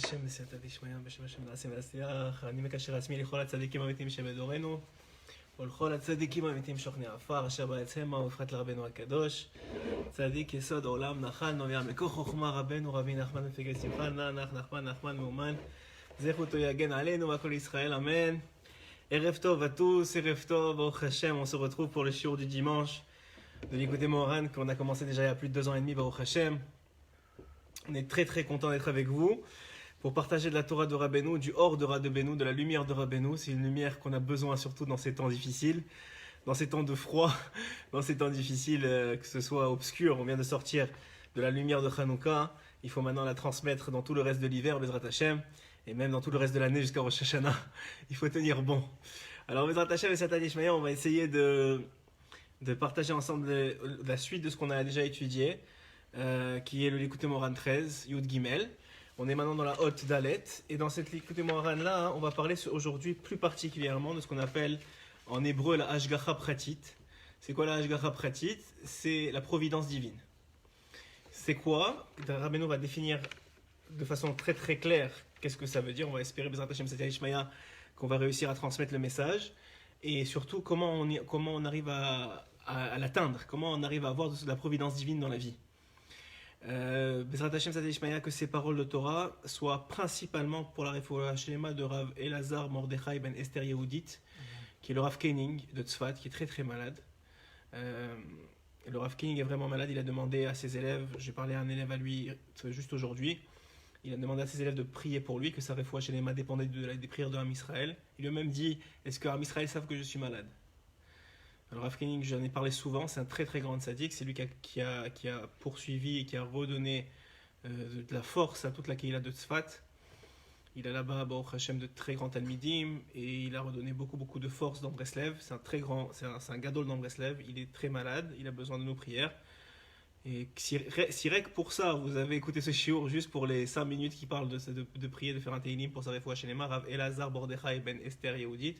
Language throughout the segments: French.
השם בסייעתא דשמיא בשם השם נעשה ונצליח. אני מקשר עצמי לכל הצדיקים האמיתיים שבדורנו ולכל הצדיקים האמיתיים שוכני עפר אשר בארץ המה ובפרט לרבנו הקדוש צדיק יסוד עולם נחל נובע מקור חוכמה רבנו רבי נחמן מפגי שמחה נח נחמן מאומן זכותו יגן עלינו והכל ישראל amen. ערב טוב à tous, ערב טוב, ברוך השם, on se retrouve pour le shiur du dimanche de l'écouter Moharan qu'on a commencé déjà il y a plus de 2 ans et demi, Baruch Hashem. On est très content d'être avec vous pour partager de la Torah de Rabbeinu, du hors de Rabbeinu, de la lumière de Rabbeinu. C'est une lumière qu'on a besoin surtout dans ces temps difficiles, dans ces temps de froid, dans ces temps difficiles, que ce soit obscur. On vient de sortir de la lumière de Hanouka. Il faut maintenant la transmettre dans tout le reste de l'hiver, Bezrat Hashem, et même dans tout le reste de l'année jusqu'à Rosh Hashanah. Il faut tenir bon. Alors Bezrat Hashem et Satan Ishmael, on va essayer de partager ensemble la suite de ce qu'on a déjà étudié. Qui est le Likutei Moharan 13, Yud Gimel. On est maintenant dans la Hot Dalet. Et dans cette Likutei Moharan là, on va parler aujourd'hui plus particulièrement de ce qu'on appelle en hébreu la Hashgacha Pratit. C'est quoi la Hashgacha Pratit? C'est la providence divine. C'est quoi? Rabbeinu va définir de façon très claire qu'est-ce que ça veut dire. On va espérer, Bezrat Hashem Seigneur Ishmael, qu'on va réussir à transmettre le message. Et surtout, comment on arrive à l'atteindre. Comment on arrive à avoir de la providence divine dans la vie. Bezrat Hashem Seigneur Ishmael, que ces paroles de Torah soient principalement pour la Refoua Shlema de Rav Elazar Mordechai ben Esther Yehudit, qui est le Rav Koenig de Tzfat, qui est très malade. Le Rav Koenig est vraiment malade. Il a demandé à ses élèves, j'ai parlé à un élève à lui juste aujourd'hui, il a demandé à ses élèves de prier pour lui, que sa Refoua Shlema dépendait des prières de Ham Israël. Il lui a même dit, est-ce que Ham Israël savent que je suis malade? Alors Rav Koenig, j'en ai parlé souvent, c'est un très grand tzaddik, c'est lui qui a poursuivi et qui a redonné de la force à toute la Kehila de Tzfat. Il a là-bas, Baruch Hashem, de très grands talmidim, et il a redonné beaucoup de force dans Breslev. C'est un gadol dans Breslev, il est très malade, il a besoin de nos prières. Et si rek pour ça, vous avez écouté ce shiur juste pour les 5 minutes qui parlent de prier, de faire un teilim pour sa refoua shelema, Rav Elazar Mordechai ben Esther Yehudit.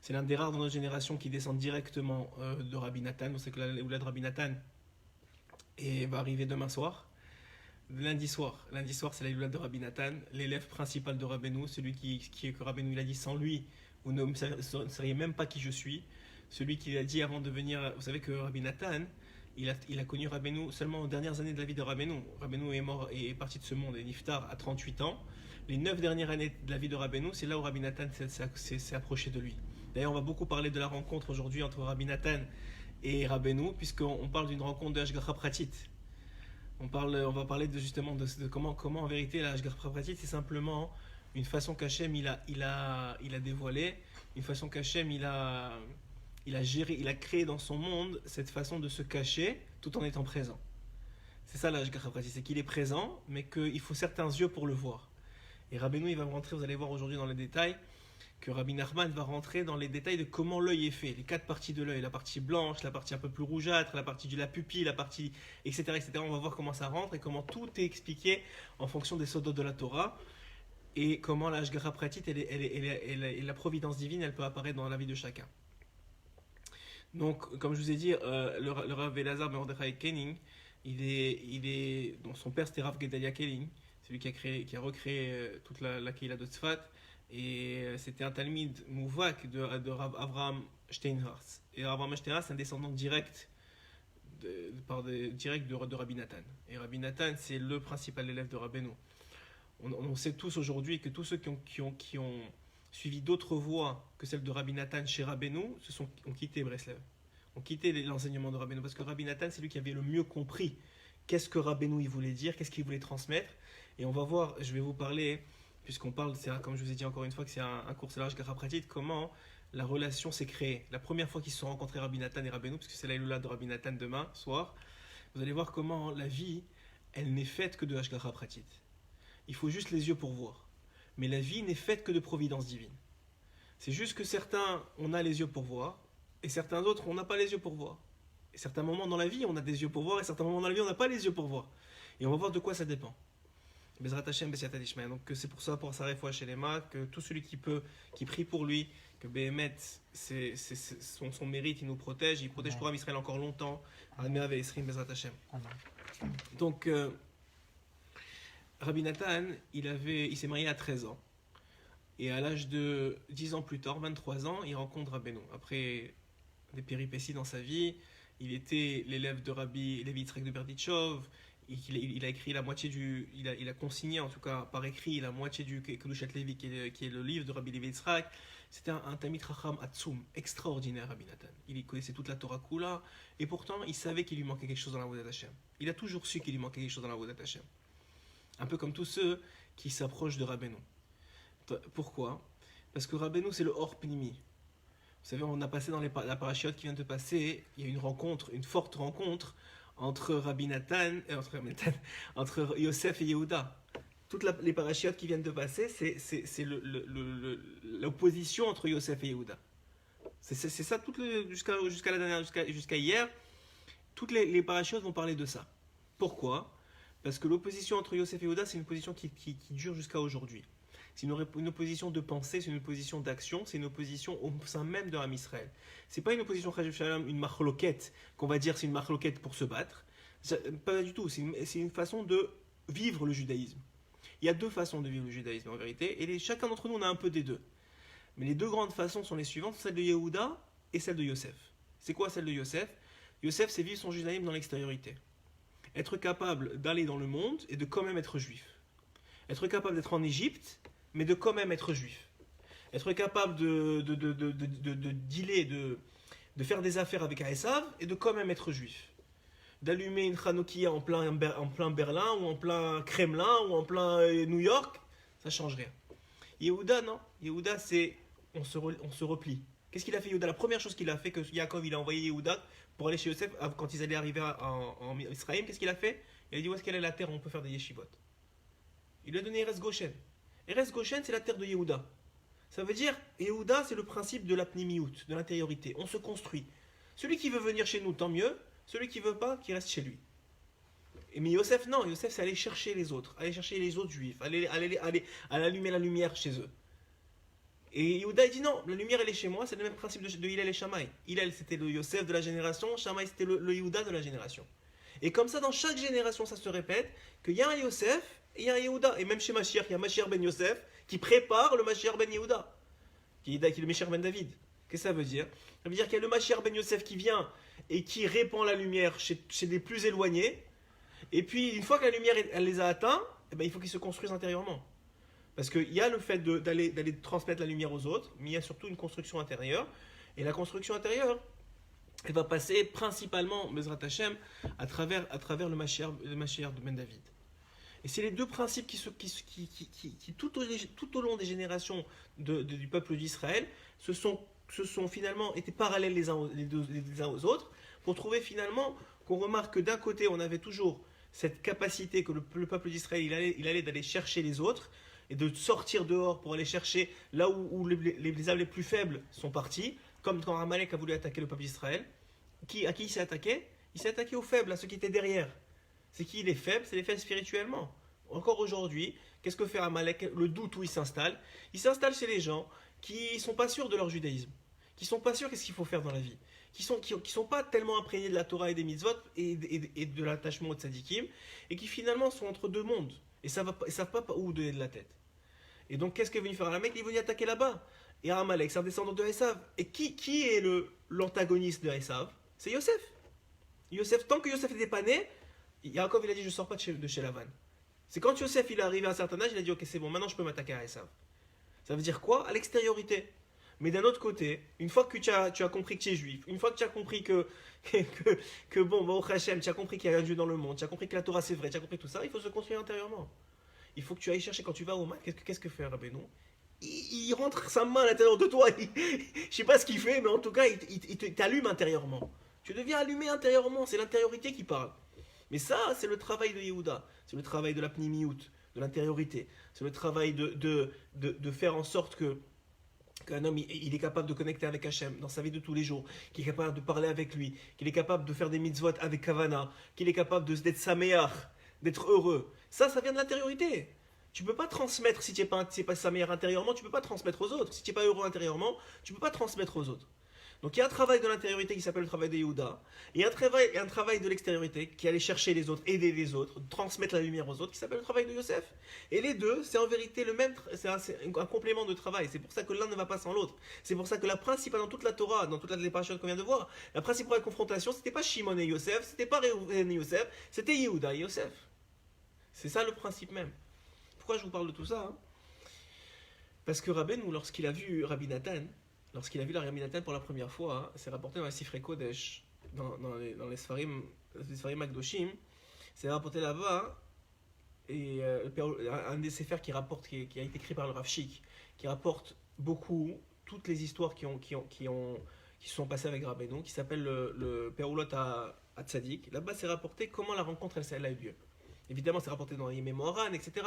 C'est l'un des rares dans notre génération qui descend directement de Rabbi Nathan. On sait que la Léoula de Rabbi Nathan va arriver demain soir. Lundi soir, c'est la Léoula de Rabbi Nathan, l'élève principal de Rabbeinu, celui que Rabbeinu il a dit sans lui, vous ne sauriez même pas qui je suis. Celui qui a dit avant de venir, vous savez que Rabbi Nathan, il a connu Rabbeinu seulement aux dernières années de la vie de Rabbeinu. Rabbeinu est mort et est parti de ce monde, et Niftar à 38 ans. Les 9 dernières années de la vie de Rabbeinu, c'est là où Rabbi Nathan s'est approché de lui. D'ailleurs, on va beaucoup parler de la rencontre aujourd'hui entre Rabbi Nathan et Rabbeinu, puisqu'on parle d'une rencontre de Hashgacha Pratit. On va parler justement de comment en vérité la Hashgacha Pratit, c'est simplement une façon qu'Hachem il a dévoilée, une façon qu'Hachem il a géré, il a créé dans son monde cette façon de se cacher tout en étant présent. C'est ça la Hashgacha Pratit, c'est qu'il est présent, mais qu'il faut certains yeux pour le voir. Et Rabbeinu il va rentrer, vous allez voir aujourd'hui dans les détails, que Rabbi Nachman va rentrer dans les détails de comment l'œil est fait, les 4 parties de l'œil, la partie blanche, la partie un peu plus rougeâtre, la partie de la pupille, la partie etc. On va voir comment ça rentre et comment tout est expliqué en fonction des sodot de la Torah et comment la Hashgacha Pratit et la providence divine, elle peut apparaître dans la vie de chacun. Donc, comme je vous ai dit, le Rav Elazar Mordechai Koenig, donc son père c'était Rav Gedalia Koenig, c'est lui qui a recréé toute la Kehila de Tzfat. Et c'était un talmid mouvak de Rav Avraham Steinhartz. Et Rav Avraham Steinhartz, c'est un descendant direct de Rabbi Nathan. Et Rabbi Nathan, c'est le principal élève de Rabbeinu. On sait tous aujourd'hui que tous ceux qui ont suivi d'autres voies que celle de Rabbi Nathan chez Rabbeinu ont quitté Breslev, ont quitté l'enseignement de Rabbeinu. Parce que Rabbi Nathan, c'est lui qui avait le mieux compris qu'est-ce que Rabbeinu il voulait dire, qu'est-ce qu'il voulait transmettre. Et on va voir, je vais vous parler... Puisqu'on parle, comme je vous ai dit encore une fois, que c'est un cours c'est Hashgacha Pratit, comment la relation s'est créée. La première fois qu'ils se sont rencontrés, Rabbi Nathan et Rabbeinu, parce que c'est la Léoula de Rabbi Nathan demain soir, vous allez voir comment la vie, elle n'est faite que de Hashgacha Pratit. Il faut juste les yeux pour voir. Mais la vie n'est faite que de providence divine. C'est juste que certains, on a les yeux pour voir, et certains autres, on n'a pas les yeux pour voir. Et certains moments dans la vie, on a des yeux pour voir, et certains moments dans la vie, on n'a pas les yeux pour voir. Et on va voir de quoi ça dépend. Bezrat Hashem B'siyata Dishmaya. Donc c'est pour ça, pour sa refoua shelema, que tout celui qui prie pour lui, que Behemet, c'est son mérite, il nous protège, il protège Torah Israël encore longtemps. Amen. Bezrat Hashem. Donc Rabbi Nathan, il s'est marié à 13 ans. Et à l'âge de 10 ans plus tard, 23 ans, il rencontre Rabbeinu. Après des péripéties dans sa vie, il était l'élève de Rabbi Levi Yitzhak de Berditchov. Il a écrit la moitié il a consigné en tout cas par écrit la moitié du Kedushat Levi qui est le livre de Rabbi Levi Yitzhak. C'était un Talmid Chacham Atzum, extraordinaire Rabbi Nathan. Il connaissait toute la Torah Kula et pourtant il savait qu'il lui manquait quelque chose dans la Vodat Hashem. Il a toujours su qu'il lui manquait quelque chose dans la Vodat Hashem. Un peu comme tous ceux qui s'approchent de Rabbeinu. Pourquoi? Parce que Rabbeinu c'est le Or Pnimi. Vous savez, on a passé dans la parachiote qui vient de passer, il y a une forte rencontre entre Rabbi Nathan, entre Yosef et Yehuda. Toutes les parachiotes qui viennent de passer, c'est l'opposition entre Yosef et Yehuda. C'est ça, jusqu'à hier, toutes les parachiotes vont parler de ça. Pourquoi? Parce que l'opposition entre Yosef et Yehuda, c'est une opposition qui dure jusqu'à aujourd'hui. C'est une opposition de pensée, c'est une opposition d'action, c'est une opposition au sein même de Am Israël. C'est pas une opposition, une machloquette, qu'on va dire c'est une machloquette pour se battre. Pas du tout, c'est une façon de vivre le judaïsme. Il y a deux façons de vivre le judaïsme en vérité, et chacun d'entre nous on a un peu des deux. Mais les deux grandes façons sont les suivantes, celle de Yehuda et celle de Yosef. C'est quoi celle de Yosef? Yosef, c'est vivre son judaïsme dans l'extériorité. Être capable d'aller dans le monde et de quand même être juif. Être capable d'être en Égypte, mais de quand même être juif. Être capable de dealer, de faire des affaires avec Esav et de quand même être juif. D'allumer une Hanoukia en plein Berlin ou en plein Kremlin ou en plein New York, ça ne change rien. Yehuda, non. Yehuda, c'est on se replie. Qu'est-ce qu'il a fait Yehuda? La première chose qu'il a fait, que Yaakov il a envoyé Yehuda pour aller chez Yosef, quand ils allaient arriver en Israël, qu'est-ce qu'il a fait? Il a dit où est-ce qu'elle est la terre où on peut faire des yeshivot. Il lui a donné Eretz Goshen. Eretz Goshen, c'est la terre de Yehuda. Ça veut dire, Yehuda, c'est le principe de la pnimiout, de l'intériorité. On se construit. Celui qui veut venir chez nous, tant mieux. Celui qui veut pas, qui reste chez lui. Mais Yosef, non. Yosef, c'est aller chercher les autres. Aller chercher les autres juifs. Aller allumer la lumière chez eux. Et Yehuda, il dit non, la lumière, elle est chez moi. C'est le même principe de Hillel et Shammai. Hillel, c'était le Yosef de la génération. Shammai, c'était le Yehuda de la génération. Et comme ça, dans chaque génération, ça se répète, qu'il y a un Yosef et il y a un Yehuda. Et même chez Mashiach, il y a Mashiach ben Yosef qui prépare le Mashiach ben Yehuda, qui est le Mashiach ben David. Qu'est-ce que ça veut dire? Ça veut dire qu'il y a le Mashiach ben Yosef qui vient et qui répand la lumière chez les plus éloignés. Et puis, une fois que la lumière elle les a atteints, eh ben, il faut qu'ils se construisent intérieurement. Parce qu'il y a le fait d'aller transmettre la lumière aux autres, mais il y a surtout une construction intérieure. Et la construction intérieure, elle va passer principalement, Bezrat Hashem, à travers le Mashiach de Ben David. Et c'est les deux principes qui tout au long des générations du peuple d'Israël, se sont finalement été parallèles les uns aux autres, pour trouver finalement qu'on remarque que d'un côté, on avait toujours cette capacité que le peuple d'Israël, il allait d'aller chercher les autres, et de sortir dehors pour aller chercher là où les âmes les plus faibles sont partis, comme quand Amalek a voulu attaquer le peuple d'Israël. À qui il s'est attaqué? Il s'est attaqué aux faibles, à ceux qui étaient derrière. C'est qui les faibles? C'est les faibles spirituellement. Encore aujourd'hui, qu'est-ce que fait Amalek? Le doute où il s'installe? Il s'installe chez les gens qui ne sont pas sûrs de leur judaïsme, qui ne sont pas sûrs qu'est-ce qu'il faut faire dans la vie, qui sont pas tellement imprégnés de la Torah et des mitzvot et de l'attachement au tzadikim, et qui finalement sont entre deux mondes, et ne savent pas où donner de la tête. Et donc, qu'est-ce qu'est venu faire Amalek? Il est venu attaquer là-bas. Et Amalek, c'est un descendant de Esav. Et qui est l'antagoniste de Esav? C'est Yosef. Yosef, tant que Yosef n'était pas né, Yaakov il a dit je ne sors pas de chez Lavan. C'est quand Yosef il est arrivé à un certain âge, il a dit ok c'est bon, maintenant je peux m'attaquer à Esav. Ça veut dire quoi? À l'extériorité. Mais d'un autre côté, une fois que tu as compris que tu es juif, une fois que tu as compris que bon, au Hachem, tu as compris qu'il y a un Dieu dans le monde, tu as compris que la Torah c'est vrai, tu as compris tout ça, il faut se construire intérieurement. Il faut que tu ailles chercher quand tu vas au mat, qu'est-ce que fait Rabbeinu? Il rentre sa main à l'intérieur de toi, je ne sais pas ce qu'il fait, mais en tout cas, il t'allume intérieurement. Tu deviens allumé intérieurement, c'est l'intériorité qui parle. Mais ça, c'est le travail de Yehuda, c'est le travail de la pnimiout, de l'intériorité. C'est le travail de faire en sorte qu'un homme il est capable de connecter avec Hachem dans sa vie de tous les jours, qu'il est capable de parler avec lui, qu'il est capable de faire des mitzvot avec Kavana, qu'il est capable d'être saméach, d'être heureux. Ça vient de l'intériorité. Tu ne peux pas transmettre si tu n'es pas saméach intérieurement, tu ne peux pas transmettre aux autres. Si tu n'es pas heureux intérieurement, tu ne peux pas transmettre aux autres. Donc il y a un travail de l'intériorité qui s'appelle le travail de Yehuda, et un travail de l'extériorité qui allait chercher les autres, aider les autres, transmettre la lumière aux autres, qui s'appelle le travail de Yosef. Et les deux, c'est en vérité le même, c'est un complément de travail. C'est pour ça que l'un ne va pas sans l'autre. C'est pour ça que la principale, dans toute la Torah, dans toutes les parachutes qu'on vient de voir, la principale confrontation, c'était pas Shimon et Yosef, c'était pas Reuven et Yosef, c'était Yehuda et Yosef. C'est ça le principe même. Pourquoi je vous parle de tout ça, hein? Parce que Rabbeinu, lorsqu'il a vu Rabbi Nathan, lorsqu'il a vu la Rabbi Nathan pour la première fois, hein, c'est rapporté dans les Sifrei Kodesh, dans les Sfarim Akdoshim, c'est rapporté là-bas, hein, et un des Sefer qui a été écrit par le Rav Shik, qui rapporte beaucoup toutes les histoires qui se sont passées avec Rabbeinu, qui s'appelle le Perulot à Tzadik. Là-bas, c'est rapporté comment la rencontre elle a eu lieu. Évidemment, c'est rapporté dans Yemé Moharan, etc.,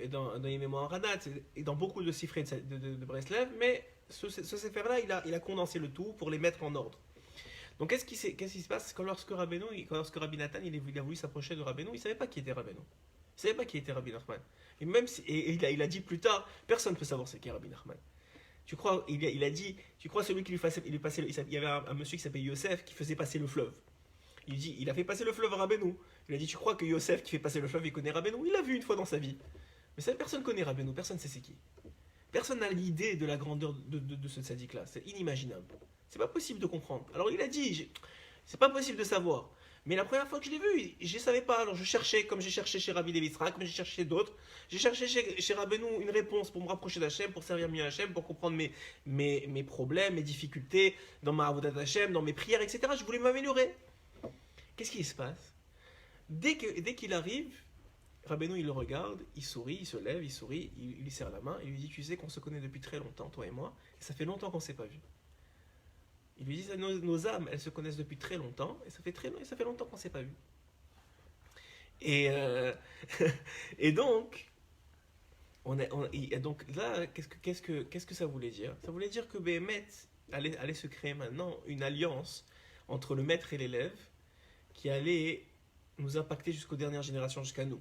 dans Yemé Moharanat, et dans beaucoup de Sifrei de Breslev, mais ce Sefer-là, il a condensé le tout pour les mettre en ordre. Donc, qu'est-ce qui se passe lorsque Rabbi Nathan il a voulu s'approcher de Rabbeinu, il ne savait pas qui était Rabbeinu. Il ne savait pas qui était Rabbi Nachman. Et même il a dit plus tard, personne ne peut savoir c'est qui est Rabbi Nachman. Tu crois, il a dit, tu crois celui qui lui passait, il y avait un monsieur qui s'appelait Yosef qui faisait passer le fleuve. Il dit, il a fait passer le fleuve à Rabbeinu. Il a dit, tu crois que Yosef qui fait passer le fleuve, il connaît Rabbeinu? Il l'a vu une fois dans sa vie. Mais ça, personne ne connaît Rabbeinu, personne ne sait c'est qui. Personne n'a l'idée de la grandeur de ce tzaddik-là. C'est inimaginable. C'est pas possible de comprendre. Alors il a dit, c'est pas possible de savoir. Mais la première fois que je l'ai vu, je ne savais pas. Alors je cherchais, comme j'ai cherché chez Rabbi Levi-Yitzhak, comme j'ai cherché chez d'autres. J'ai cherché chez Rabbeinu une réponse pour me rapprocher d'Hachem, pour servir mieux Hachem, pour comprendre mes problèmes, mes difficultés dans ma avodat d'Hachem, dans mes prières, etc. Je voulais m'améliorer. Qu'est-ce qui se passe? Dès qu'il arrive, Rabbeinu il le regarde, il sourit, il se lève, il sourit, il lui serre la main, il lui dit, tu sais qu'on se connaît depuis très longtemps, toi et moi, et ça fait longtemps qu'on ne s'est pas vu. Il lui dit, nos âmes, elles se connaissent depuis très longtemps, et ça fait longtemps qu'on ne s'est pas vu. Et donc, donc là, qu'est-ce que ça voulait dire? Ça voulait dire que Béhémet allait se créer maintenant une alliance entre le maître et l'élève qui allait nous impacter jusqu'aux dernières générations, jusqu'à nous.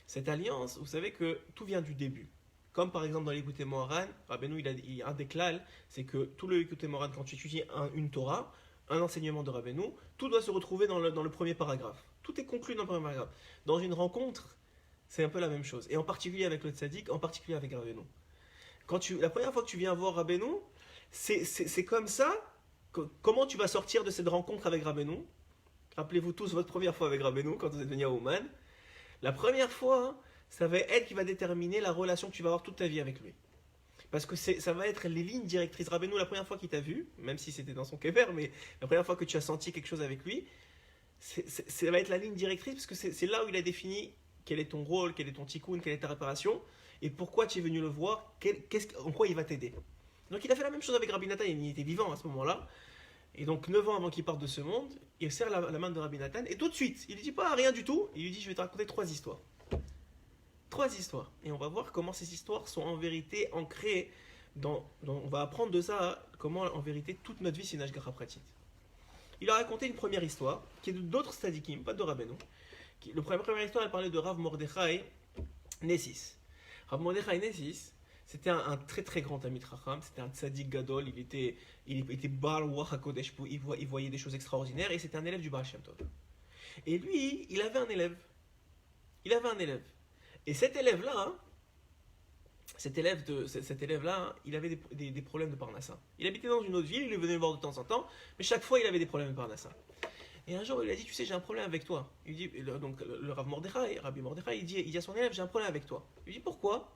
Cette alliance, vous savez que tout vient du début. Comme par exemple dans l'Écoute Moharan, Rabbeinu, il y a un des klal, c'est que tout le Écoute Moharan, quand tu étudies une Torah, un enseignement de Rabbeinu, tout doit se retrouver dans le premier paragraphe. Tout est conclu dans le premier paragraphe. Dans une rencontre, c'est un peu la même chose. Et en particulier avec le tzaddik, en particulier avec Rabbeinu. La première fois que tu viens voir Rabbeinu, c'est comme ça. Comment tu vas sortir de cette rencontre avec Rabbeinu? Rappelez-vous tous votre première fois avec Rabbeinu, quand vous êtes venu à Ouman. La première fois, ça va être qui va déterminer la relation que tu vas avoir toute ta vie avec lui. Parce que ça va être les lignes directrices. Rabbeinu, la première fois qu'il t'a vu, même si c'était dans son kéber, mais la première fois que tu as senti quelque chose avec lui, ça va être la ligne directrice, parce que c'est là où il a défini quel est ton rôle, quel est ton tikkun, quelle est ta réparation, et pourquoi tu es venu le voir, en quoi il va t'aider. Donc il a fait la même chose avec Rabbi Nathan, il était vivant à ce moment-là. Et donc 9 ans avant qu'il parte de ce monde, il serre la main de Rabbi Nathan, et tout de suite, il lui dit pas rien du tout, il lui dit, je vais te raconter 3 histoires. 3 histoires. Et on va voir comment ces histoires sont en vérité ancrées on va apprendre de ça, comment en vérité toute notre vie c'est une Ashgacha pratique. Il a raconté une première histoire, qui est d'autres tzadikim, pas de Rabbeinu. La première histoire, elle parlait de Rav Mordechai Nessis. Rav Mordechai Nessis, c'était un très très grand Talmid Chacham, c'était un tzadik gadol, il était Baal Ruach HaKodesh, il voyait des choses extraordinaires, et c'était un élève du Baal Shem Tov. Et lui, il avait un élève. Et cet élève-là, il avait des problèmes de Parnassa. Il habitait dans une autre ville, il venait le voir de temps en temps, mais chaque fois il avait des problèmes de Parnassa. Et un jour il lui a dit, tu sais, j'ai un problème avec toi. Il dit, donc le Rav Mordechai, Rabbi Mordechai, il dit à son élève, j'ai un problème avec toi. Il lui dit, pourquoi?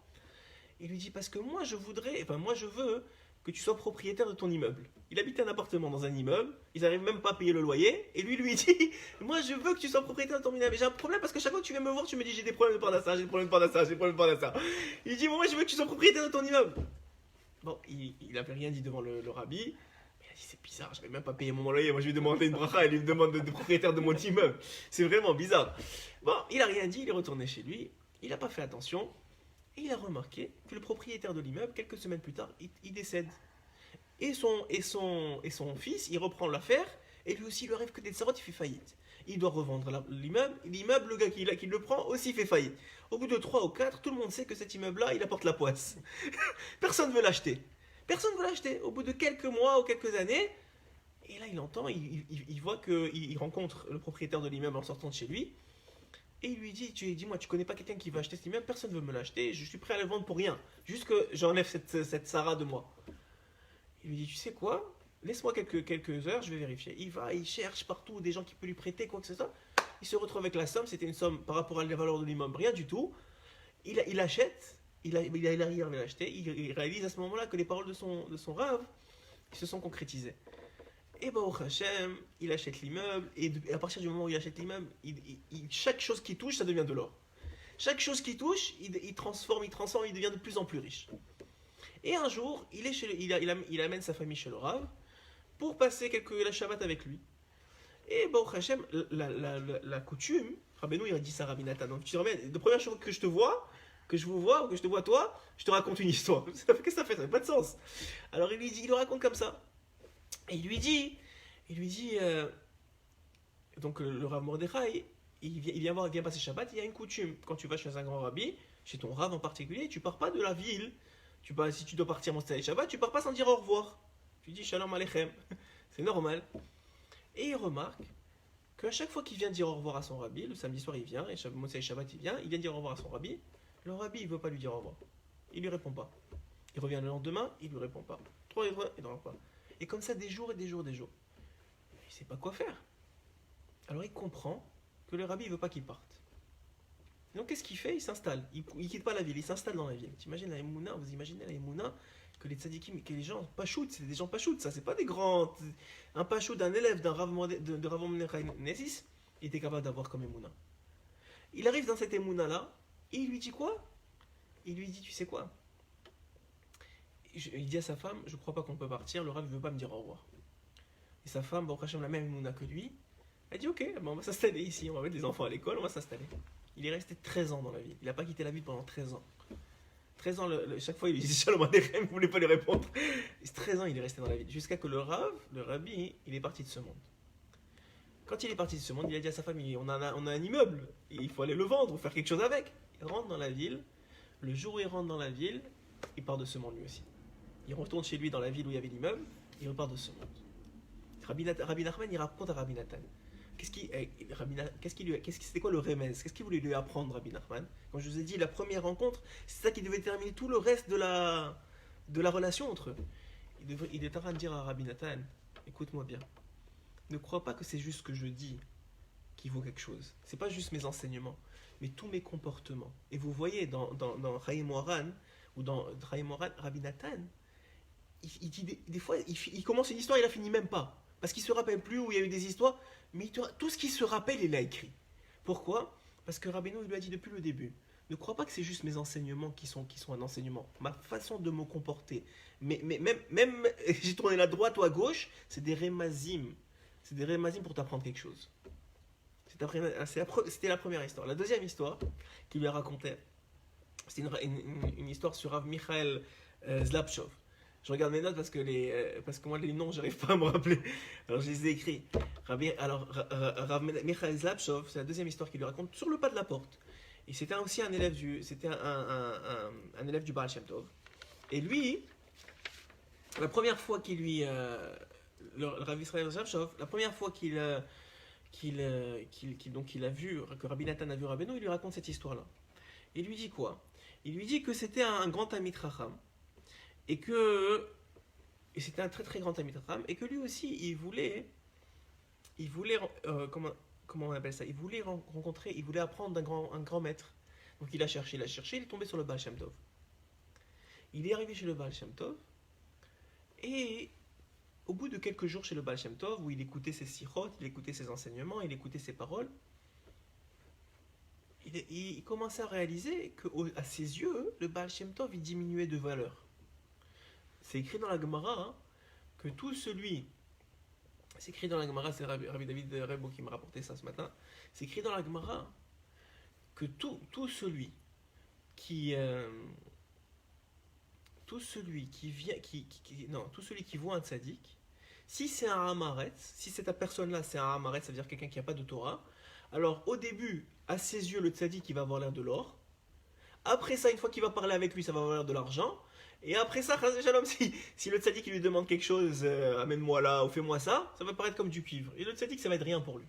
Il lui dit, parce que moi je veux que tu sois propriétaire de ton immeuble. Il habitait un appartement dans un immeuble, ils n'arrivent même pas à payer le loyer, et lui dit, moi je veux que tu sois propriétaire de ton immeuble. J'ai un problème parce que chaque fois que tu viens me voir, tu me dis, j'ai des problèmes de Parnassa, j'ai des problèmes de Parnassa. Il dit, moi je veux que tu sois propriétaire de ton immeuble. Bon, il n'avait rien dit devant le rabbi, mais il a dit, c'est bizarre, je ne vais même pas payer mon loyer, moi je lui demander une bracha, il lui demande de propriétaire de mon immeuble. C'est vraiment bizarre. Bon, il n'a rien dit, il est retourné chez lui, il n'a pas fait attention, et il a remarqué que le propriétaire de l'immeuble, quelques semaines plus tard, il décède. Et son fils, il reprend l'affaire, et lui aussi, il lui arrive que des tsarotes, il fait faillite. Il doit revendre l'immeuble, le gars qui le prend aussi fait faillite. Au bout de 3 ou 4, tout le monde sait que cet immeuble-là, il apporte la poisse. Personne ne veut l'acheter. Personne ne veut l'acheter. Au bout de quelques mois ou quelques années, et là il entend, il voit qu'il rencontre le propriétaire de l'immeuble en sortant de chez lui, et il lui dit, dis-moi, tu connais pas quelqu'un qui va acheter cet immeuble? Personne ne veut me l'acheter, je suis prêt à le vendre pour rien, juste que j'enlève cette Sarah de moi. Il lui dit, tu sais quoi? Laisse-moi quelques heures, je vais vérifier. Il va, il cherche partout des gens qui peuvent lui prêter, quoi que ce soit. Il se retrouve avec la somme, c'était une somme par rapport à la valeur de l'immeuble, rien du tout. Il achète, il arrive à l'acheter, il réalise à ce moment-là que les paroles de son rave se sont concrétisées. Et Baruch Hashem, il achète l'immeuble, et à partir du moment où il achète l'immeuble, chaque chose qu'il touche, ça devient de l'or. Chaque chose qu'il touche, il transforme, il devient de plus en plus riche. Et un jour, il amène sa famille chez le Rav pour passer la Shabbat avec lui. Et Baruch Hashem, la coutume, Rabbeinu il a dit ça à Rabbi Nathan. Donc tu te remets, la première chose que je te vois, que je vous vois, ou que je te vois toi, je te raconte une histoire. Qu'est-ce que ça fait? Ça n'a pas de sens. Alors il le raconte comme ça. Et il lui dit, donc le Rav Mordechai, il vient passer Shabbat, il y a une coutume. Quand tu vas chez un grand rabbi, chez ton Rav en particulier, tu pars pas de la ville. Si tu dois partir mon Shabbat, tu pars pas sans dire au revoir. Tu dis Shalom Aleichem. C'est normal. Et il remarque qu'à chaque fois qu'il vient dire au revoir à son rabbi, le samedi soir il vient, et Motsei Shabbat il vient dire au revoir à son rabbi, le rabbi il veut pas lui dire au revoir. Il lui répond pas. Il revient le lendemain, il lui répond pas. 3 fois, il ne répond pas. Et comme ça des jours et des jours. Il sait pas quoi faire. Alors il comprend que le rabbi il veut pas qu'il parte. Donc qu'est-ce qu'il fait? Il s'installe. Il quitte pas la ville, il s'installe dans la ville. Vous imaginez la Emouna que les tzadikim, que les gens pachout, c'est des gens pachout, ça c'est pas des grands. Un pachout d'un élève d'un Rav Mordechai Nessis, il était capable d'avoir comme Emouna. Il arrive dans cette Emouna là, et il lui dit quoi? Il lui dit, tu sais quoi? Il dit à sa femme, je crois pas qu'on peut partir, le Rav ne veut pas me dire au revoir. Et sa femme, Baruch Hashem, la même Emouna que lui, elle dit ok, on va s'installer ici, on va mettre les enfants à l'école, on va s'installer. Il est resté 13 ans dans la ville. Il n'a pas quitté la ville pendant 13 ans. 13 ans, chaque fois il lui disait Shalom Aleichem, il ne voulait pas lui répondre. 13 ans il est resté dans la ville. Jusqu'à que le rabbi, il est parti de ce monde. Quand il est parti de ce monde, il a dit à sa famille, on a un immeuble, il faut aller le vendre ou faire quelque chose avec. Il rentre dans la ville. Le jour où il rentre dans la ville, il part de ce monde lui aussi. Il retourne chez lui dans la ville où il y avait l'immeuble, et il repart de ce monde. Rabbi Nachman, il raconte à Rabbi Nathan. C'était quoi le remez? Qu'est-ce qu'il voulait lui apprendre, Rabbi Nachman? Quand je vous ai dit la première rencontre, c'est ça qui devait terminer tout le reste de la relation entre eux. Il est en train de dire à Rabbi Nathan, écoute-moi bien, ne crois pas que c'est juste ce que je dis qui vaut quelque chose. C'est pas juste mes enseignements, mais tous mes comportements. Et vous voyez dans Chaim Moharan, ou dans Chaim Moharan, Rabbi Nathan, il dit des fois, il commence une histoire, il la finit même pas. Parce qu'il ne se rappelle plus où il y a eu des histoires, mais tout ce qu'il se rappelle, il l'a écrit. Pourquoi? Parce que Rabbeinu il lui a dit depuis le début, ne crois pas que c'est juste mes enseignements qui sont un enseignement, ma façon de me comporter. Mais même j'ai tourné à droite ou à gauche, c'est des rémazim. C'est des rémazim pour t'apprendre quelque chose. C'était la première histoire. La deuxième histoire qu'il lui a racontée, c'était une histoire sur Rav Michael Zlapshov. Je regarde mes notes parce que moi les noms j'arrive pas à me rappeler. Alors je les ai écrits. Rav Michael Zlapshov, c'est la deuxième histoire qu'il lui raconte sur le pas de la porte. Et c'était aussi un élève du Baal Shem Tov. Et lui, la première fois qu'il lui, le Rav Israël Zlapshov, la première fois qu'il a vu que Rabbi Nathan a vu Rabbeinu, il lui raconte cette histoire-là. Il lui dit quoi? Il lui dit que c'était un grand ami Chacham. Et c'était un très très grand ami Chacham, et que lui aussi il voulait comment on appelle ça? Il voulait rencontrer, il voulait apprendre un grand maître. Donc il a cherché, il est tombé sur le Baal Shem Tov. Il est arrivé chez le Baal Shem Tov, et au bout de quelques jours chez le Baal Shem Tov, où il écoutait ses sichot, il écoutait ses enseignements, il écoutait ses paroles, il commençait à réaliser qu'à ses yeux, le Baal Shem Tov il diminuait de valeur. C'est écrit dans la Gemara que tout celui, c'est écrit dans la Gemara, c'est Rabbi David Rebo qui m'a rapporté ça ce matin, c'est écrit dans la Gemara que tout celui qui voit un tzaddik, si c'est un hamaretz, si cette personne-là c'est un hamaretz, ça veut dire quelqu'un qui n'a pas de Torah, alors au début, à ses yeux, le tzaddik il va avoir l'air de l'or. Après ça, une fois qu'il va parler avec lui, ça va valoir de l'argent. Et après ça, Chas Shalom, si le tzaddik il lui demande quelque chose, amène-moi là ou fais-moi ça va paraître comme du cuivre. Et le tzaddik, ça va être rien pour lui.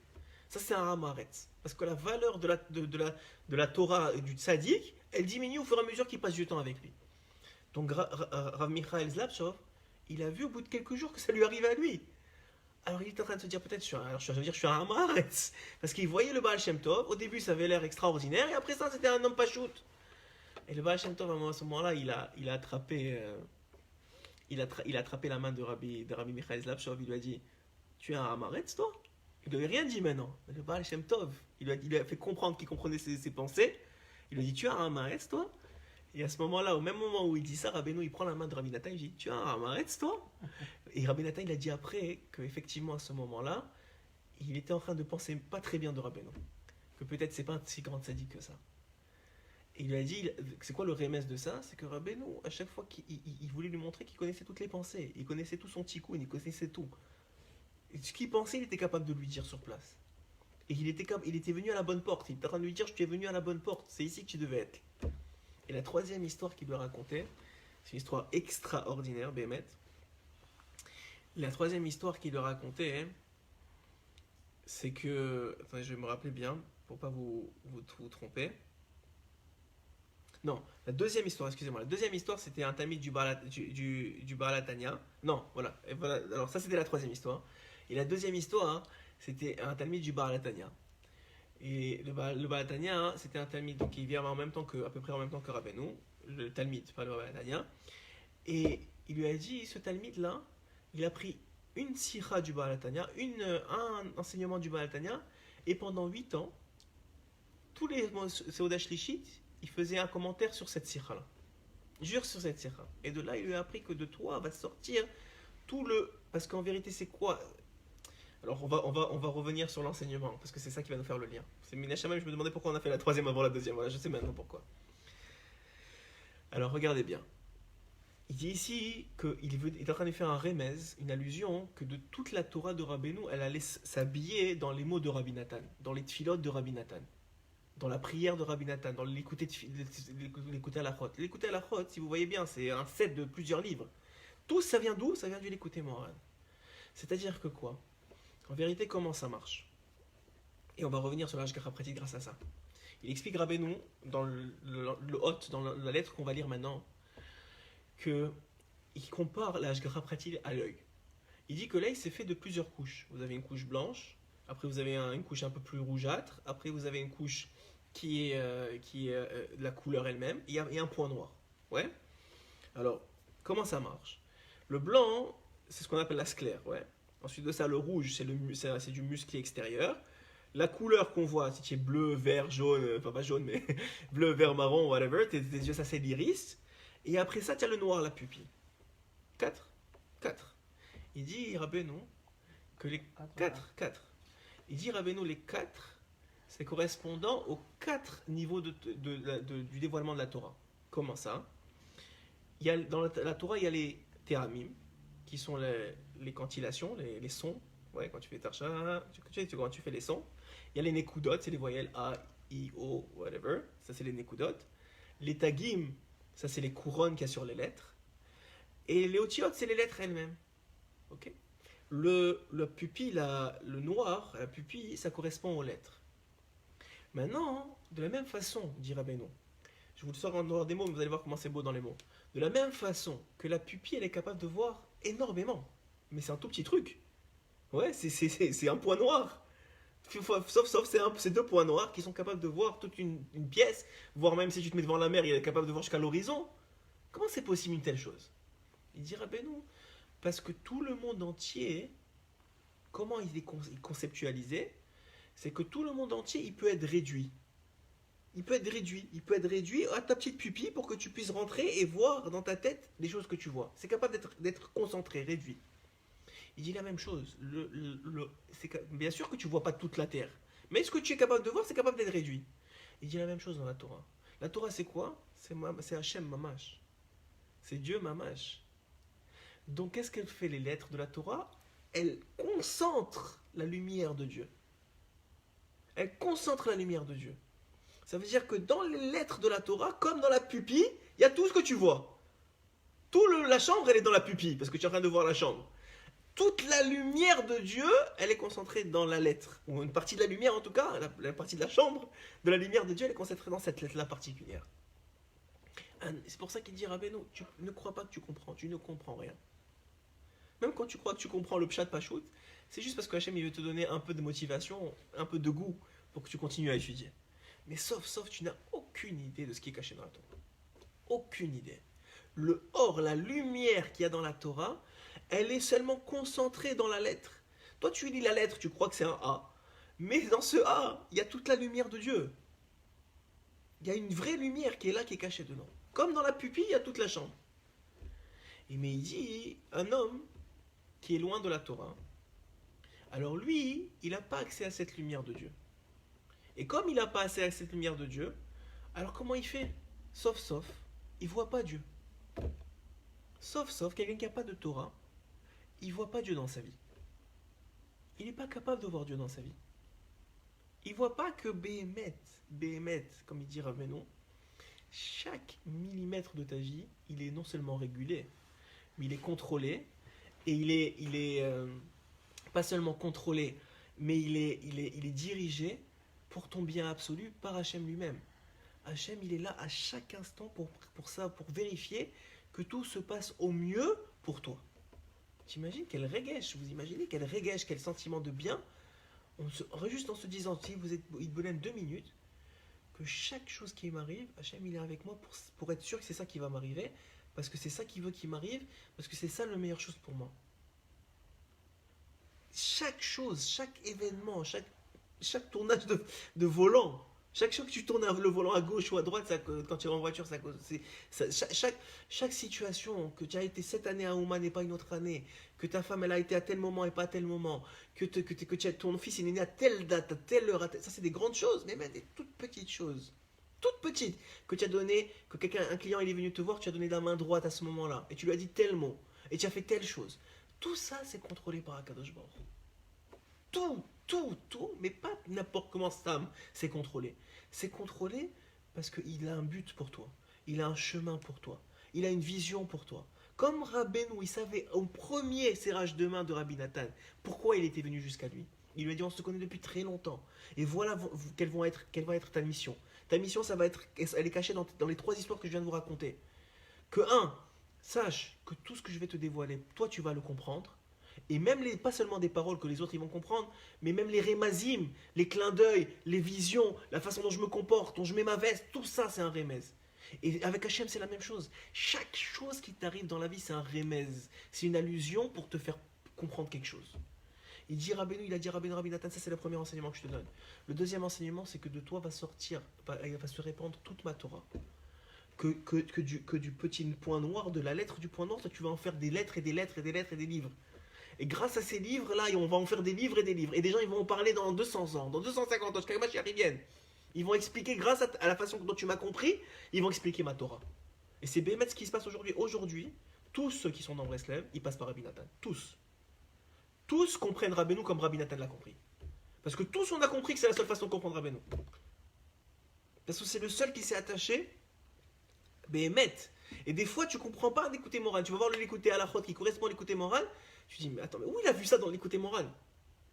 Ça, c'est un ramaretz. Parce que la valeur de la Torah et du tzaddik, elle diminue au fur et à mesure qu'il passe du temps avec lui. Donc, Rav Michael Zlapshov, il a vu au bout de quelques jours que ça lui arrivait à lui. Alors il était en train de se dire peut-être je suis un Hamaretz. Parce qu'il voyait le Baal Shem Tov, au début ça avait l'air extraordinaire, et après ça c'était un homme pas shoot. Et le Baal Shem Tov à ce moment-là, il a attrapé il a attrapé la main de Rabbi Michael Zlapshov, il lui a dit tu es un Hamaretz toi? Il lui avait rien dit maintenant. Mais le Baal Shem Tov, il a fait comprendre qu'il comprenait ses pensées. Il lui a dit tu es un Hamaretz toi? Et à ce moment-là, au même moment où il dit ça, Rabbeinu il prend la main de Rabbi Nathan, il dit tu es un Hamaretz toi? Et Rabbi Nathan il a dit après qu'effectivement à ce moment-là, il était en train de penser pas très bien de Rabbeinu. Que peut-être c'est pas un si grand tzaddik que ça. Et il lui a dit, c'est quoi le remède de ça? C'est que Rabbeinu, à chaque fois qu'il voulait lui montrer qu'il connaissait toutes les pensées, il connaissait tout son tikkun, il connaissait tout. Et ce qu'il pensait, il était capable de lui dire sur place. Et il était venu à la bonne porte. Il était en train de lui dire, je suis venu à la bonne porte, c'est ici que tu devais être. Et la troisième histoire qu'il lui racontait, c'est une histoire extraordinaire, Bémet. La troisième histoire qu'il lui racontait, c'est que... Attendez, je vais me rappeler bien, pour pas vous tromper. Non, la deuxième histoire, excusez-moi. La deuxième histoire, c'était un talmide du Baal HaTanya. Non, voilà. Et voilà. Alors ça, c'était la troisième histoire. Et la deuxième histoire, hein, c'était un talmide du Baal HaTanya. Et le Baal HaTanya, hein, c'était un talmide donc, qui vient à peu près en même temps que Rabbeinu. Le talmide, pas le Baal HaTanya. Et il lui a dit, ce talmide-là, il a pris une sira du Baal HaTanya, un enseignement du Baal HaTanya, et pendant 8 ans, tous les Seudah Shlishit, il faisait un commentaire sur cette sira-là. Jure sur cette sira. Et de là, il lui a appris que de toi va sortir tout le... Parce qu'en vérité, c'est quoi? Alors, on va revenir sur l'enseignement, parce que c'est ça qui va nous faire le lien. C'est Minachamem, je me demandais pourquoi on a fait la troisième avant la deuxième. Voilà, je sais maintenant pourquoi. Alors, regardez bien. Il dit ici qu'il est en train de faire un remez, une allusion, que de toute la Torah de Rabbeinu, elle allait s'habiller dans les mots de Rabbi Nathan, dans les tfilotes de Rabbi Nathan, dans la prière de Rabbi Nathan, dans l'écouter à la chot. L'écouter à la chot, si vous voyez bien, c'est un set de plusieurs livres. Tout ça vient d'où? Ça vient du l'écouter Moran. C'est-à-dire que quoi? En vérité, comment ça marche? Et on va revenir sur l'Ashgacha pratique grâce à ça. Il explique Rabbeinu dans dans la lettre qu'on va lire maintenant, qu'il compare l'Ashgacha pratique à l'œil. Il dit que l'œil c'est fait de plusieurs couches. Vous avez une couche blanche, après vous avez une couche un peu plus rougeâtre, après vous avez une couche qui est de la couleur elle-même, et il y a un point noir. Ouais. Alors, comment ça marche? Le blanc, c'est ce qu'on appelle la sclère, ouais. Ensuite de ça, le rouge, c'est du musclé extérieur. La couleur qu'on voit, si tu es bleu, vert, jaune, enfin pas jaune, mais bleu, vert, marron, whatever, tes yeux, ça c'est l'iris. Et après ça, tu as le noir, la pupille. 4. Il dit, Rabbeinu, que les 4. Il dit, Rabbeinu, les 4, c'est correspondant aux 4 niveaux du dévoilement de la Torah. Comment ça? Dans la Torah, il y a les théramim, qui sont les cantillations, les sons. Ouais, quand tu fais tarcha, quand tu fais les sons. Il y a les nekudot, c'est les voyelles A, I, O, whatever. Ça, c'est les nekudot. Les tagim, ça, c'est les couronnes qu'il y a sur les lettres. Et les otiot, c'est les lettres elles-mêmes. Ok? La pupille, le noir, la pupille, ça correspond aux lettres. Maintenant, de la même façon, dit Rabbeinu, je vous le sors en dehors des mots, mais vous allez voir comment c'est beau dans les mots. De la même façon que la pupille, elle est capable de voir énormément. Mais c'est un tout petit truc. Ouais, c'est un point noir. Sauf c'est 2 points noirs qui sont capables de voir toute une pièce, voire même si tu te mets devant la mer, il est capable de voir jusqu'à l'horizon. Comment c'est possible une telle chose? Il dira, ben non. Parce que tout le monde entier, comment il est conceptualisé? C'est que tout le monde entier, il peut être réduit. Il peut être réduit à ta petite pupille pour que tu puisses rentrer et voir dans ta tête les choses que tu vois. C'est capable d'être concentré, réduit. Il dit la même chose. Bien sûr que tu ne vois pas toute la terre. Mais ce que tu es capable de voir, c'est capable d'être réduit. Il dit la même chose dans la Torah. La Torah, c'est quoi? C'est Hachem Mamash. C'est Dieu Mamash. Donc, qu'est-ce qu'elle fait, les lettres de la Torah? Elle concentre la lumière de Dieu. Elle concentre la lumière de Dieu. Ça veut dire que dans les lettres de la Torah, comme dans la pupille, il y a tout ce que tu vois. La chambre, elle est dans la pupille, parce que tu es en train de voir la chambre. Toute la lumière de Dieu, elle est concentrée dans la lettre. Ou une partie de la lumière, en tout cas, la partie de la chambre, de la lumière de Dieu, elle est concentrée dans cette lettre-là particulière. C'est pour ça qu'il dit, Rabbeinu, tu ne crois pas que tu comprends, tu ne comprends rien. Même quand tu crois que tu comprends le pshat pachout, c'est juste parce que Hachem il veut te donner un peu de motivation, un peu de goût pour que tu continues à étudier. Mais sauf, tu n'as aucune idée de ce qui est caché dans la Torah. Aucune idée. La lumière qu'il y a dans la Torah, elle est seulement concentrée dans la lettre. Toi, tu lis la lettre, tu crois que c'est un A. Mais dans ce A, il y a toute la lumière de Dieu. Il y a une vraie lumière qui est là, qui est cachée dedans. Comme dans la pupille, il y a toute la chambre. Mais il dit, un homme qui est loin de la Torah, alors lui, il n'a pas accès à cette lumière de Dieu. Et comme il n'a pas accès à cette lumière de Dieu, alors comment il fait? Sauf, il ne voit pas Dieu. Sauf, quelqu'un qui n'a pas de Torah, il ne voit pas Dieu dans sa vie. Il n'est pas capable de voir Dieu dans sa vie. Il ne voit pas que Béhémet, comme il dit Rabbeinu, chaque millimètre de ta vie, il est non seulement régulé, mais il est contrôlé, et il est pas seulement contrôlé, mais il est dirigé pour ton bien absolu par Hachem lui-même. Hachem, il est là à chaque instant pour vérifier que tout se passe au mieux pour toi. T'imagines quel régèche, vous imaginez quel régèche, quel sentiment de bien, juste en se disant, si vous êtes Idbolen 2 minutes, que chaque chose qui m'arrive, Hachem il est avec moi pour être sûr que c'est ça qui va m'arriver, parce que c'est ça qu'il veut qu'il m'arrive, parce que c'est ça la meilleure chose pour moi. Chaque chose, chaque événement, chaque tournage de volant, chaque fois que tu tournes le volant à gauche ou à droite, ça, quand tu es en voiture, chaque situation, que tu as été cette année à Ouman et pas une autre année, que ta femme elle a été à tel moment et pas à tel moment, que ton fils il est né à telle date, à telle heure, ça c'est des grandes choses, mais même des toutes petites choses. Toutes petites, que tu as donné, que un client il est venu te voir, tu as donné la main droite à ce moment-là, et tu lui as dit tel mot, et tu as fait telle chose. Tout ça c'est contrôlé par Akadosh Baruch. Tout, mais pas n'importe comment Sam, c'est contrôlé. C'est contrôlé parce qu'il a un but pour toi. Il a un chemin pour toi. Il a une vision pour toi. Comme Rabbeinu, il savait au premier serrage de main de Rabbi Nathan pourquoi il était venu jusqu'à lui. Il lui a dit on se connaît depuis très longtemps. Et voilà quelle va être ta mission. Ta mission, elle est cachée dans les 3 histoires que je viens de vous raconter. Que sache que tout ce que je vais te dévoiler, toi tu vas le comprendre. Et même pas seulement des paroles que les autres ils vont comprendre, mais même les rémazim, les clins d'œil, les visions, la façon dont je me comporte, dont je mets ma veste, tout ça c'est un rémez. Et avec Hachem c'est la même chose. Chaque chose qui t'arrive dans la vie c'est un rémez. C'est une allusion pour te faire comprendre quelque chose. Il a dit Rabbi Nathan, ça c'est le premier enseignement que je te donne. Le deuxième enseignement c'est que de toi va se répandre toute ma Torah. Que du petit point noir, de la lettre du point noir, toi, tu vas en faire des lettres et des lettres et des lettres et des livres. Et grâce à ces livres-là, on va en faire des livres et des livres. Et des gens, ils vont en parler dans 200 ans, dans 250 ans, jusqu'à Mashiach vienne. Ils vont expliquer, grâce à la façon dont tu m'as compris, ils vont expliquer ma Torah. Et c'est bémet ce qui se passe aujourd'hui. Aujourd'hui, tous ceux qui sont dans Breslev, ils passent par Rabbi Nathan. Tous. Tous comprennent Rabbeinu comme Rabbi Nathan l'a compris. Parce que tous, on a compris que c'est la seule façon de comprendre Rabbeinu. Parce que c'est le seul qui s'est attaché, bémet. Et des fois, tu comprends pas l'écouté moral. Tu vas voir l'écouté à la chôte qui correspond à l'écouté moral. Tu dis, mais attends, mais où il a vu ça dans l'écouté moral?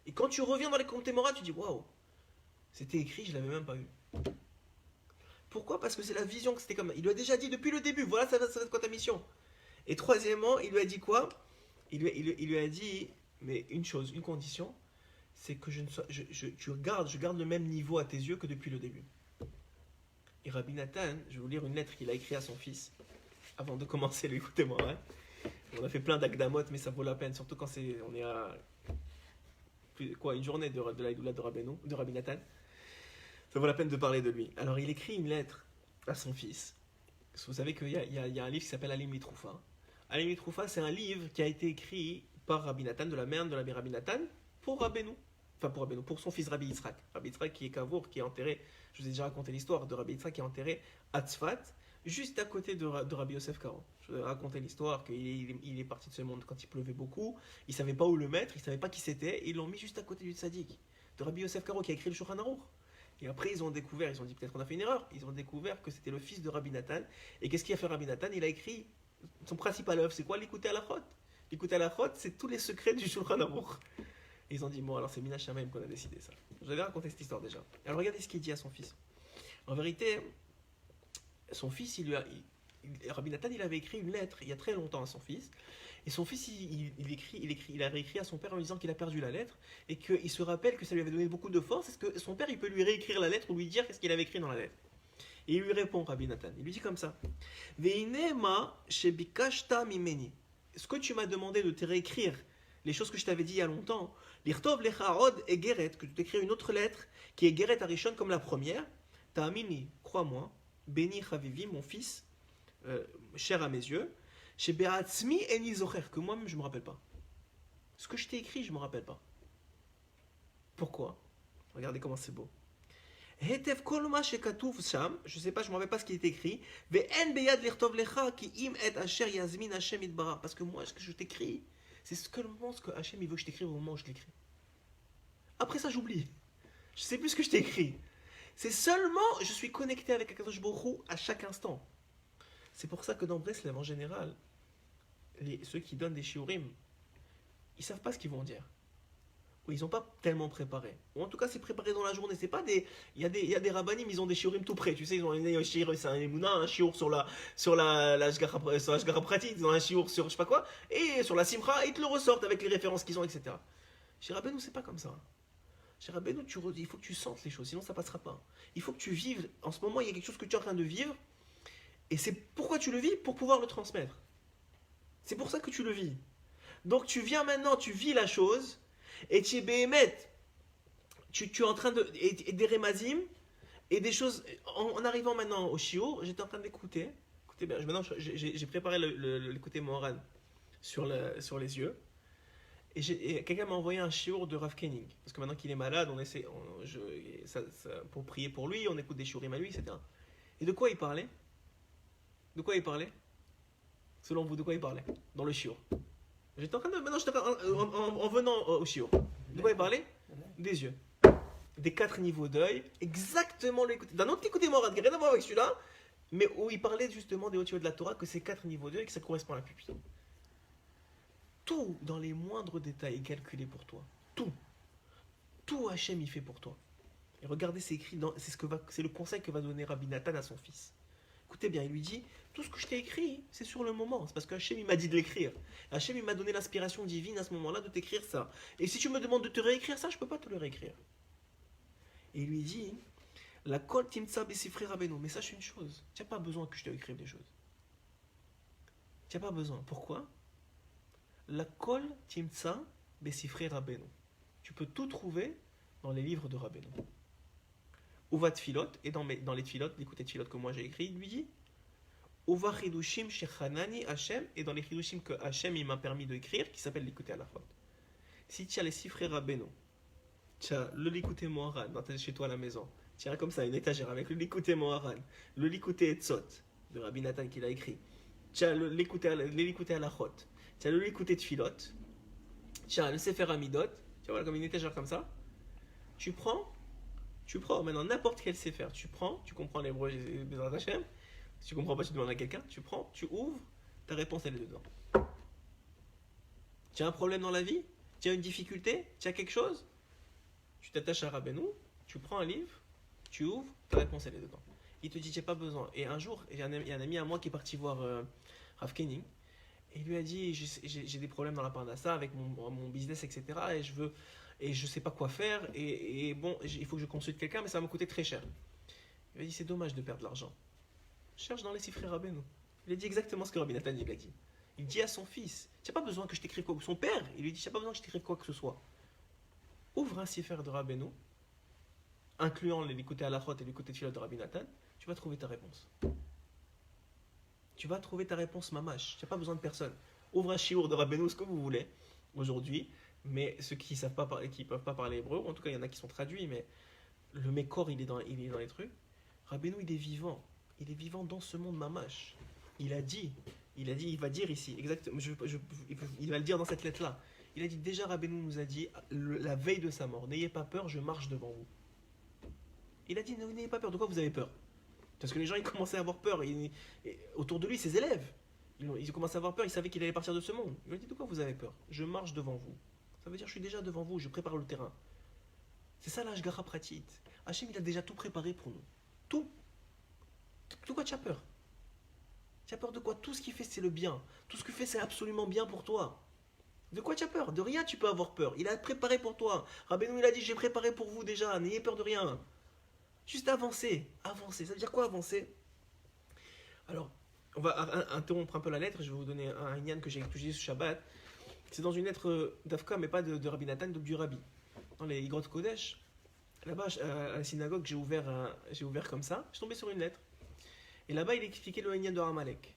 Et quand tu reviens dans l'écouté moral, tu dis, waouh, c'était écrit, je l'avais même pas eu. Pourquoi? Parce que c'est la vision que c'était comme. Il lui a déjà dit depuis le début, voilà, ça va être quoi ta mission? Et troisièmement, il lui a dit quoi? Il lui a dit, mais une chose, une condition, c'est que je garde le même niveau à tes yeux que depuis le début. Et Rabbi Nathan, je vais vous lire une lettre qu'il a écrite à son fils, avant de commencer l'écouté moral. On a fait plein d'akdamot, mais ça vaut la peine, surtout quand on est à une journée de la Idoula de Rabbi Nathan. Ça vaut la peine de parler de lui. Alors il écrit une lettre à son fils. Vous savez qu'il y a un livre qui s'appelle Alim Mitroufa. Alim Mitroufa, c'est un livre qui a été écrit par Rabbi Nathan, de la mère de Rabbi Nathan, pour Rabbeinu. Enfin pour Rabbeinu, pour son fils Rabbi Yitzhak. Rabbi Yitzhak qui est Kavour, qui est enterré, je vous ai déjà raconté l'histoire de Rabbi Yitzhak qui est enterré à Tzfat, juste à côté de Rabbi Yosef Karo. Je vous ai raconté l'histoire qu'il est parti de ce monde quand il pleuvait beaucoup, il ne savait pas où le mettre, il ne savait pas qui c'était, et ils l'ont mis juste à côté du tzaddik, de Rabbi Yosef Karo qui a écrit le Shulchan Aruch. Et après, ils ont découvert, ils ont dit peut-être qu'on a fait une erreur, ils ont découvert que c'était le fils de Rabbi Nathan. Et qu'est-ce qu'il a fait Rabbi Nathan? Il a écrit son principal œuvre, c'est quoi? L'écouter à la chôte. L'écouter à la chôte, c'est tous les secrets du Shulchan Aruch. Et ils ont dit, bon, alors c'est Mina Shamaim qu'on a décidé ça. Je vais raconter cette histoire déjà. Alors regardez ce qu'il dit à son fils. En vérité, son fils, Rabbi Nathan, il avait écrit une lettre il y a très longtemps à son fils. Et son fils, il avait écrit à son père en lui disant qu'il a perdu la lettre et qu'il se rappelle que ça lui avait donné beaucoup de force. Est-ce que son père, il peut lui réécrire la lettre ou lui dire qu'est-ce qu'il avait écrit dans la lettre? Et il lui répond, Rabbi Nathan. Il lui dit comme ça: Veinema shebikashta mimeni. Ce que tu m'as demandé de te réécrire, les choses que je t'avais dit il y a longtemps, l'irtov lecharod et geret, que tu t'écris une autre lettre qui est geret arishon comme la première. Ta'amini, crois-moi, béni chavivi, mon fils, cher à mes yeux. Chez Be'atzmi eni zocher, que moi-même je ne me rappelle pas. Ce que je t'ai écrit, je ne me rappelle pas. Pourquoi? Regardez comment c'est beau. Hetev kol ma shekatuv sham, je ne sais pas, je ne me rappelle pas ce qui est écrit. Ve'en beyad lirtov lecha ki im et asher yazmin Hashem itbarach. Parce que moi, ce que je t'écris, c'est seulement ce que Hashem il veut que je t'écrive au moment où je l'écris. Après ça, j'oublie. Je ne sais plus ce que je t'ai écrit. C'est seulement, je suis connecté avec Akadosh Baruch Hu à chaque instant. C'est pour ça que dans Breslev, en général, ceux qui donnent des shiurim, ils savent pas ce qu'ils vont dire. Ou ils n'ont pas tellement préparé. Ou en tout cas, c'est préparé dans la journée. C'est pas des, il y a des rabbanim, ils ont des shiurim tout près. Tu sais, ils ont un shiur, c'est un emuna, un shiur sur la shgara pratique, ils ont un shiur sur je sais pas quoi, et sur la simcha, ils te le ressortent avec les références qu'ils ont, etc. Chez Rabbeinu, c'est pas comme ça. Chez Rabbeinu, il faut que tu sentes les choses, sinon ça passera pas. Il faut que tu vives. En ce moment, il y a quelque chose que tu es en train de vivre, et c'est pourquoi tu le vis, pour pouvoir le transmettre. C'est pour ça que tu le vis. Donc tu viens maintenant, tu vis la chose, et tu es béhémet, tu es en train de. Et des remazim, et des choses. En arrivant maintenant au shiur, j'étais en train d'écouter. Écoutez bien, maintenant j'ai préparé l'écouter Moharan sur les yeux. Et quelqu'un m'a envoyé un shiur de Rav Koenig. Parce que maintenant qu'il est malade, on essaie, pour prier pour lui, on écoute des shiurim à lui, etc. Et de quoi il parlait? De quoi il parlait? Selon vous, de quoi il parlait? Dans le shiur. J'étais en train de. Maintenant, en venant au shiur. De quoi il parlait? Des yeux. Des 4 niveaux d'œil. Exactement l'écoute. D'un autre écouté Morad, qui n'a rien à voir avec celui-là, mais où il parlait justement des hauts de la Torah, que ces 4 niveaux d'œil, que ça correspond à la pupille. Tout, dans les moindres détails, est calculé pour toi. Tout. Tout Hachem, il fait pour toi. Et regardez, c'est écrit, c'est le conseil que va donner Rabbi Nathan à son fils. Écoutez bien, il lui dit, tout ce que je t'ai écrit, c'est sur le moment. C'est parce que Hachem, il m'a dit de l'écrire. Hachem, il m'a donné l'inspiration divine à ce moment-là de t'écrire ça. Et si tu me demandes de te réécrire ça, je ne peux pas te le réécrire. Et il lui dit, la kol timtsa besifri rabbeinu. Mais sache une chose, tu n'as pas besoin que je te écrive des choses. Tu n'as pas besoin. Pourquoi? La kol timtsa besifri rabbeinu. Tu peux tout trouver dans les livres de Rabbeinu. Uva tfilot, et dans les tfilot, l'écoute tfilot que moi j'ai écrit, il lui dit Uva chidushim shechanani Hashem, et dans les chidushim que Hashem il m'a permis d'écrire, qui s'appelle l'écouter à la fois. Si tu as les sifrei Rabbeinu, tu as le l'écouter Moharan chez toi à la maison, tu as comme ça une étagère avec le l'écouter Moharan, le l'écouter Etzot de Rabbi Nathan qui l'a écrit, tu as l'écouter à la chot, tu as le l'écouter tfilot, tu as le sefer Amidot, tu vois comme une étagère comme ça, tu prends maintenant n'importe quel sefer, tu comprends l'hébreu, Bezrat Hashem, si tu comprends pas, tu demandes à quelqu'un, tu prends, tu ouvres, ta réponse elle est dedans. Tu as un problème dans la vie, tu as une difficulté, tu as quelque chose, tu t'attaches à Rabbeinu, tu prends un livre, tu ouvres, ta réponse elle est dedans. Il te dit, tu n'as pas besoin. Et un jour, il y a un ami à moi qui est parti voir Rav Koenig, et il lui a dit, j'ai des problèmes dans la parnassa avec mon business, etc. Et je ne sais pas quoi faire, et bon, il faut que je consulte quelqu'un, mais ça va me coûter très cher. Il a dit, c'est dommage de perdre l'argent. Cherche dans les sifrei Rabbeinu. Il a dit exactement ce que Rabbi Nathan il a dit. Il dit à son fils, tu n'as pas besoin que je t'écrive quoi que ce soit. Son père, il lui dit, tu n'as pas besoin que je t'écrive quoi que ce soit. Ouvre un sefer de Rabbeinu, incluant l'écouter à la chôte et l'écouter tfilot de Rabbi Nathan, tu vas trouver ta réponse. Tu vas trouver ta réponse mamash. Tu n'as pas besoin de personne. Ouvre un shiur de Rabbeinu, ce que vous voulez, aujourd'hui. Mais ceux qui ne peuvent pas parler hébreu, en tout cas il y en a qui sont traduits, mais le Mékor il est dans les trucs. Rabbeinu il est vivant dans ce monde mamash. Il va dire ici, exactement, il va le dire dans cette lettre-là. Il a dit déjà Rabbeinu nous a dit la veille de sa mort, n'ayez pas peur, je marche devant vous. Il a dit, n'ayez pas peur. De quoi vous avez peur? Parce que les gens, ils commençaient à avoir peur. Autour de lui, ses élèves, ils commençaient à avoir peur. Ils savaient qu'il allait partir de ce monde. Il lui a dit, de quoi vous avez peur? Je marche devant vous. Ça veut dire, je suis déjà devant vous. Je prépare le terrain. C'est ça l'Ashgara Pratit. Hachem, il a déjà tout préparé pour nous. Tout. De quoi tu as peur? Tu as peur de quoi? Tout ce qu'il fait, c'est le bien. Tout ce qu'il fait, c'est absolument bien pour toi. De quoi tu as peur? De rien tu peux avoir peur. Il a préparé pour toi. Rabbeinu, il a dit, j'ai préparé pour vous déjà. N'ayez peur de rien. Juste avancer. Avancer. Ça veut dire quoi avancer? Alors, on va interrompre un peu la lettre. Je vais vous donner un Inyan que j'ai étudié ce Shabbat. C'est dans une lettre d'Afka, mais pas de Rabbi Nathan, du Rabbi. Dans les Igrot Kodesh, là-bas, à la synagogue, j'ai ouvert comme ça. Je suis tombé sur une lettre. Et là-bas, il expliquait le Inyan de Amalek.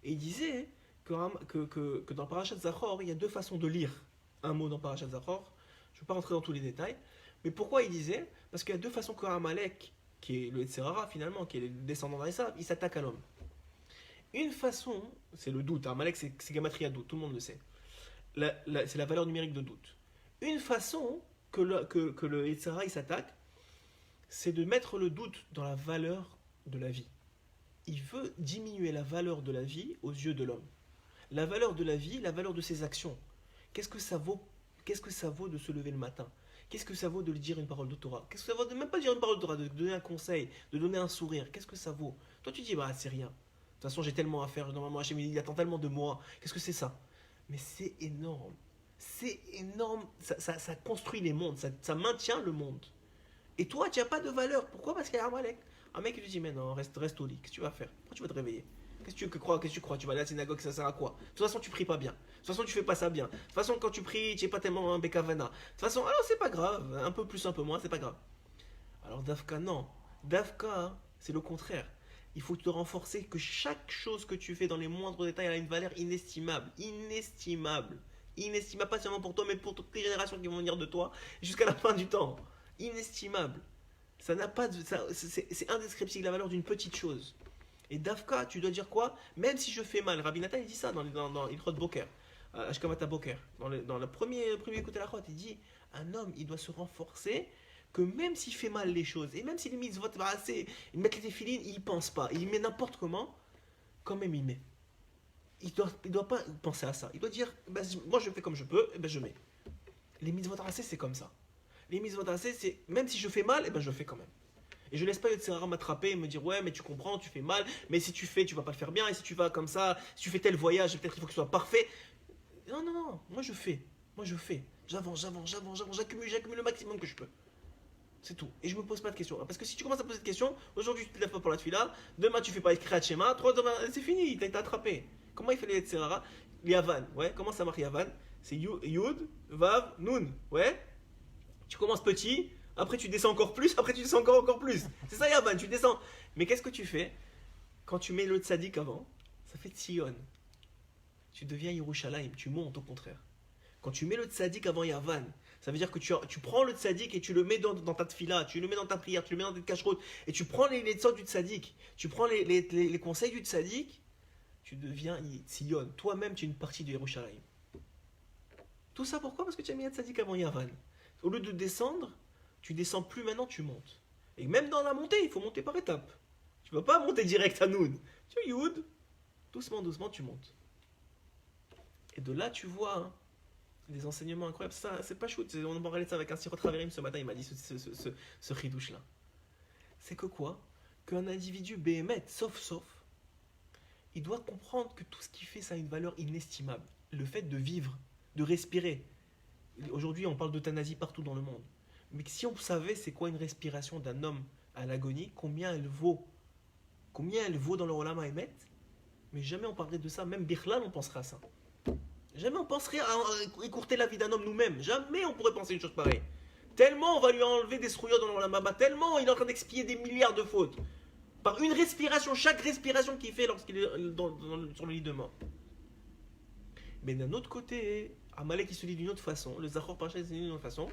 Et il disait que dans Parashat Zachor, il y a deux façons de lire un mot dans Parashat Zachor. Je ne vais pas rentrer dans tous les détails. Mais pourquoi il disait? Parce qu'il y a deux façons que Amalek, qui est le Yetzirara finalement, qui est le descendant d'Esav, il s'attaque à l'homme. Une façon, c'est le doute. Amalek, c'est Gematria doute, tout le monde le sait. C'est la valeur numérique de doute. Une façon que le Yetzirara il s'attaque, c'est de mettre le doute dans la valeur de la vie. Il veut diminuer la valeur de la vie aux yeux de l'homme. La valeur de la vie, la valeur de ses actions. Qu'est-ce que ça vaut de se lever le matin? Qu'est-ce que ça vaut de lui dire une parole de Torah? Qu'est-ce que ça vaut de même pas dire une parole de Torah, de donner un conseil, de donner un sourire? Qu'est-ce que ça vaut? Toi tu dis, bah c'est rien. De toute façon j'ai tellement à faire, normalement Hachem il attend tellement de moi. Qu'est-ce que c'est ça? Mais c'est énorme. C'est énorme. Ça construit les mondes, ça maintient le monde. Et toi tu n'as pas de valeur. Pourquoi? Parce qu'il y a Amalek. Un mec qui lui dit, mais non, reste au lit. Qu'est-ce que tu vas faire? Pourquoi tu vas te réveiller? Qu'est-ce que tu crois? Tu vas à la synagogue, ça sert à quoi? De toute façon, tu pries pas bien. De toute façon, tu fais pas ça bien. De toute façon, quand tu pries, tu n'es pas tellement un bekavana. De toute façon, alors c'est pas grave. Un peu plus, un peu moins, c'est pas grave. Alors Dafka, non. Dafka, c'est le contraire. Il faut te renforcer que chaque chose que tu fais dans les moindres détails a une valeur inestimable. Inestimable. Inestimable, pas seulement pour toi, mais pour toutes les générations qui vont venir de toi jusqu'à la fin du temps. Inestimable. Ça n'a pas de. C'est indescriptible la valeur d'une petite chose. Et Dafka, tu dois dire quoi? Même si je fais mal. Rabbi Nathan, il dit ça dans Ilchot Boker, Ashkamata Boker. Dans le premier côté de la Chot, il dit un homme, il doit se renforcer que même s'il fait mal les choses, et même si les mitzvot il met les téphilines, il pense pas. Il met n'importe comment, quand même il met. Il doit pas penser à ça. Il doit dire, moi je fais comme je peux, et je mets. Les mitzvot c'est comme ça. Les mitzvot c'est même si je fais mal, je fais quand même. Et je laisse pas Yetzirara m'attraper et me dire ouais mais tu comprends, tu fais mal, mais si tu fais, tu vas pas le faire bien, et si tu vas comme ça, si tu fais tel voyage, peut-être il faut que ce soit parfait. Non, moi je fais. J'avance, j'accumule le maximum que je peux. C'est tout. Et je me pose pas de questions. Parce que si tu commences à poser de questions, aujourd'hui tu te lèves pas pour la tefila, demain tu fais pas écrire schéma, demain c'est fini, t'as été attrapé. Comment il fait les Yetzirara? Yavan, ouais, comment ça marche Yavan? C'est Yud, Vav, Nun, ouais. Tu commences petit, après tu descends encore plus, après tu descends encore plus. C'est ça Yavan, tu descends. Mais qu'est-ce que tu fais? Quand tu mets le tzaddik avant, ça fait Tzion. Tu deviens Yerushalayim, tu montes au contraire. Quand tu mets le tzaddik avant Yavan, ça veut dire que tu prends le tzaddik et tu le mets dans ta tefila, tu le mets dans ta prière, tu le mets dans ta kashrut, et tu prends les tzod du tzaddik, tu prends les conseils du tzaddik, tu deviens Tzion. Toi-même, tu es une partie de Yerushalayim. Tout ça pourquoi? Parce que tu as mis un tzaddik avant Yavan. Au lieu de descendre, tu descends plus maintenant, tu montes. Et même dans la montée, il faut monter par étapes. Tu ne vas pas monter direct à Noun. Tu es Youd, doucement, tu montes. Et de là, tu vois des enseignements incroyables. Ça, c'est pas chouette. On en parlait de ça avec un Sirot Raverim ce matin, il m'a dit ce ridouche-là. C'est que quoi? Qu'un individu béhémet, sauf, il doit comprendre que tout ce qu'il fait, ça a une valeur inestimable. Le fait de vivre, de respirer. Aujourd'hui, on parle d'euthanasie partout dans le monde. Mais si on savait c'est quoi une respiration d'un homme à l'agonie, combien elle vaut dans le Olam HaEmet, mais jamais on parlerait de ça. Même Bichlal, on penserait à ça. Jamais on penserait à écourter la vie d'un homme nous-mêmes. Jamais on pourrait penser une chose pareille. Tellement on va lui enlever des srouillots dans le Olam Haba, tellement il est en train d'expier des milliards de fautes. Par une respiration, chaque respiration qu'il fait lorsqu'il est sur le lit de mort. Mais d'un autre côté, Amalek il se dit d'une autre façon, le Zachor Parashat se dit d'une autre façon,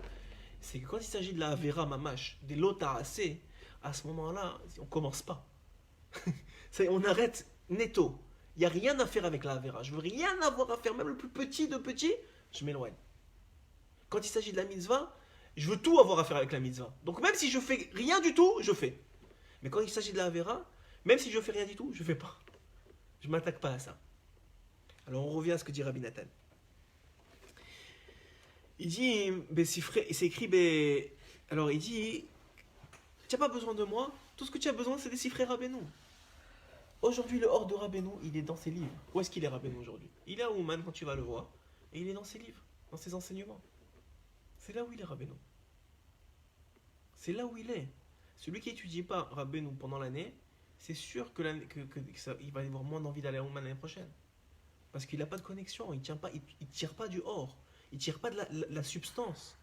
c'est que quand il s'agit de la Avera Mamash, des Lota assez, à ce moment-là, on commence pas. On arrête netto. Il n'y a rien à faire avec la Avera. Je veux rien avoir à faire, même le plus petit de petit, je m'éloigne. Quand il s'agit de la mitzvah, Je veux tout avoir à faire avec la mitzvah. Donc même si je fais rien du tout, je fais. Mais quand il s'agit de la Avera, même si je fais rien du tout, je fais pas. Je m'attaque pas à ça. Alors on revient à ce que dit Rabbi Nathan. Il dit, c'est écrit, alors il dit, tu n'as pas besoin de moi, tout ce que tu as besoin c'est des Sifrei Rabbeinu. Aujourd'hui le hors de Rabbeinu, il est dans ses livres. Où est-ce qu'il est Rabbeinu aujourd'hui? Il est à Ouman quand tu vas le voir, et il est dans ses livres, dans ses enseignements. C'est là où il est Rabbeinu. C'est là où il est. Celui qui n'étudie pas Rabbeinu pendant l'année, c'est sûr que il va avoir moins envie d'aller à Ouman l'année prochaine. Parce qu'il n'a pas de connexion, il ne tire pas du or, il ne tire pas de la substance.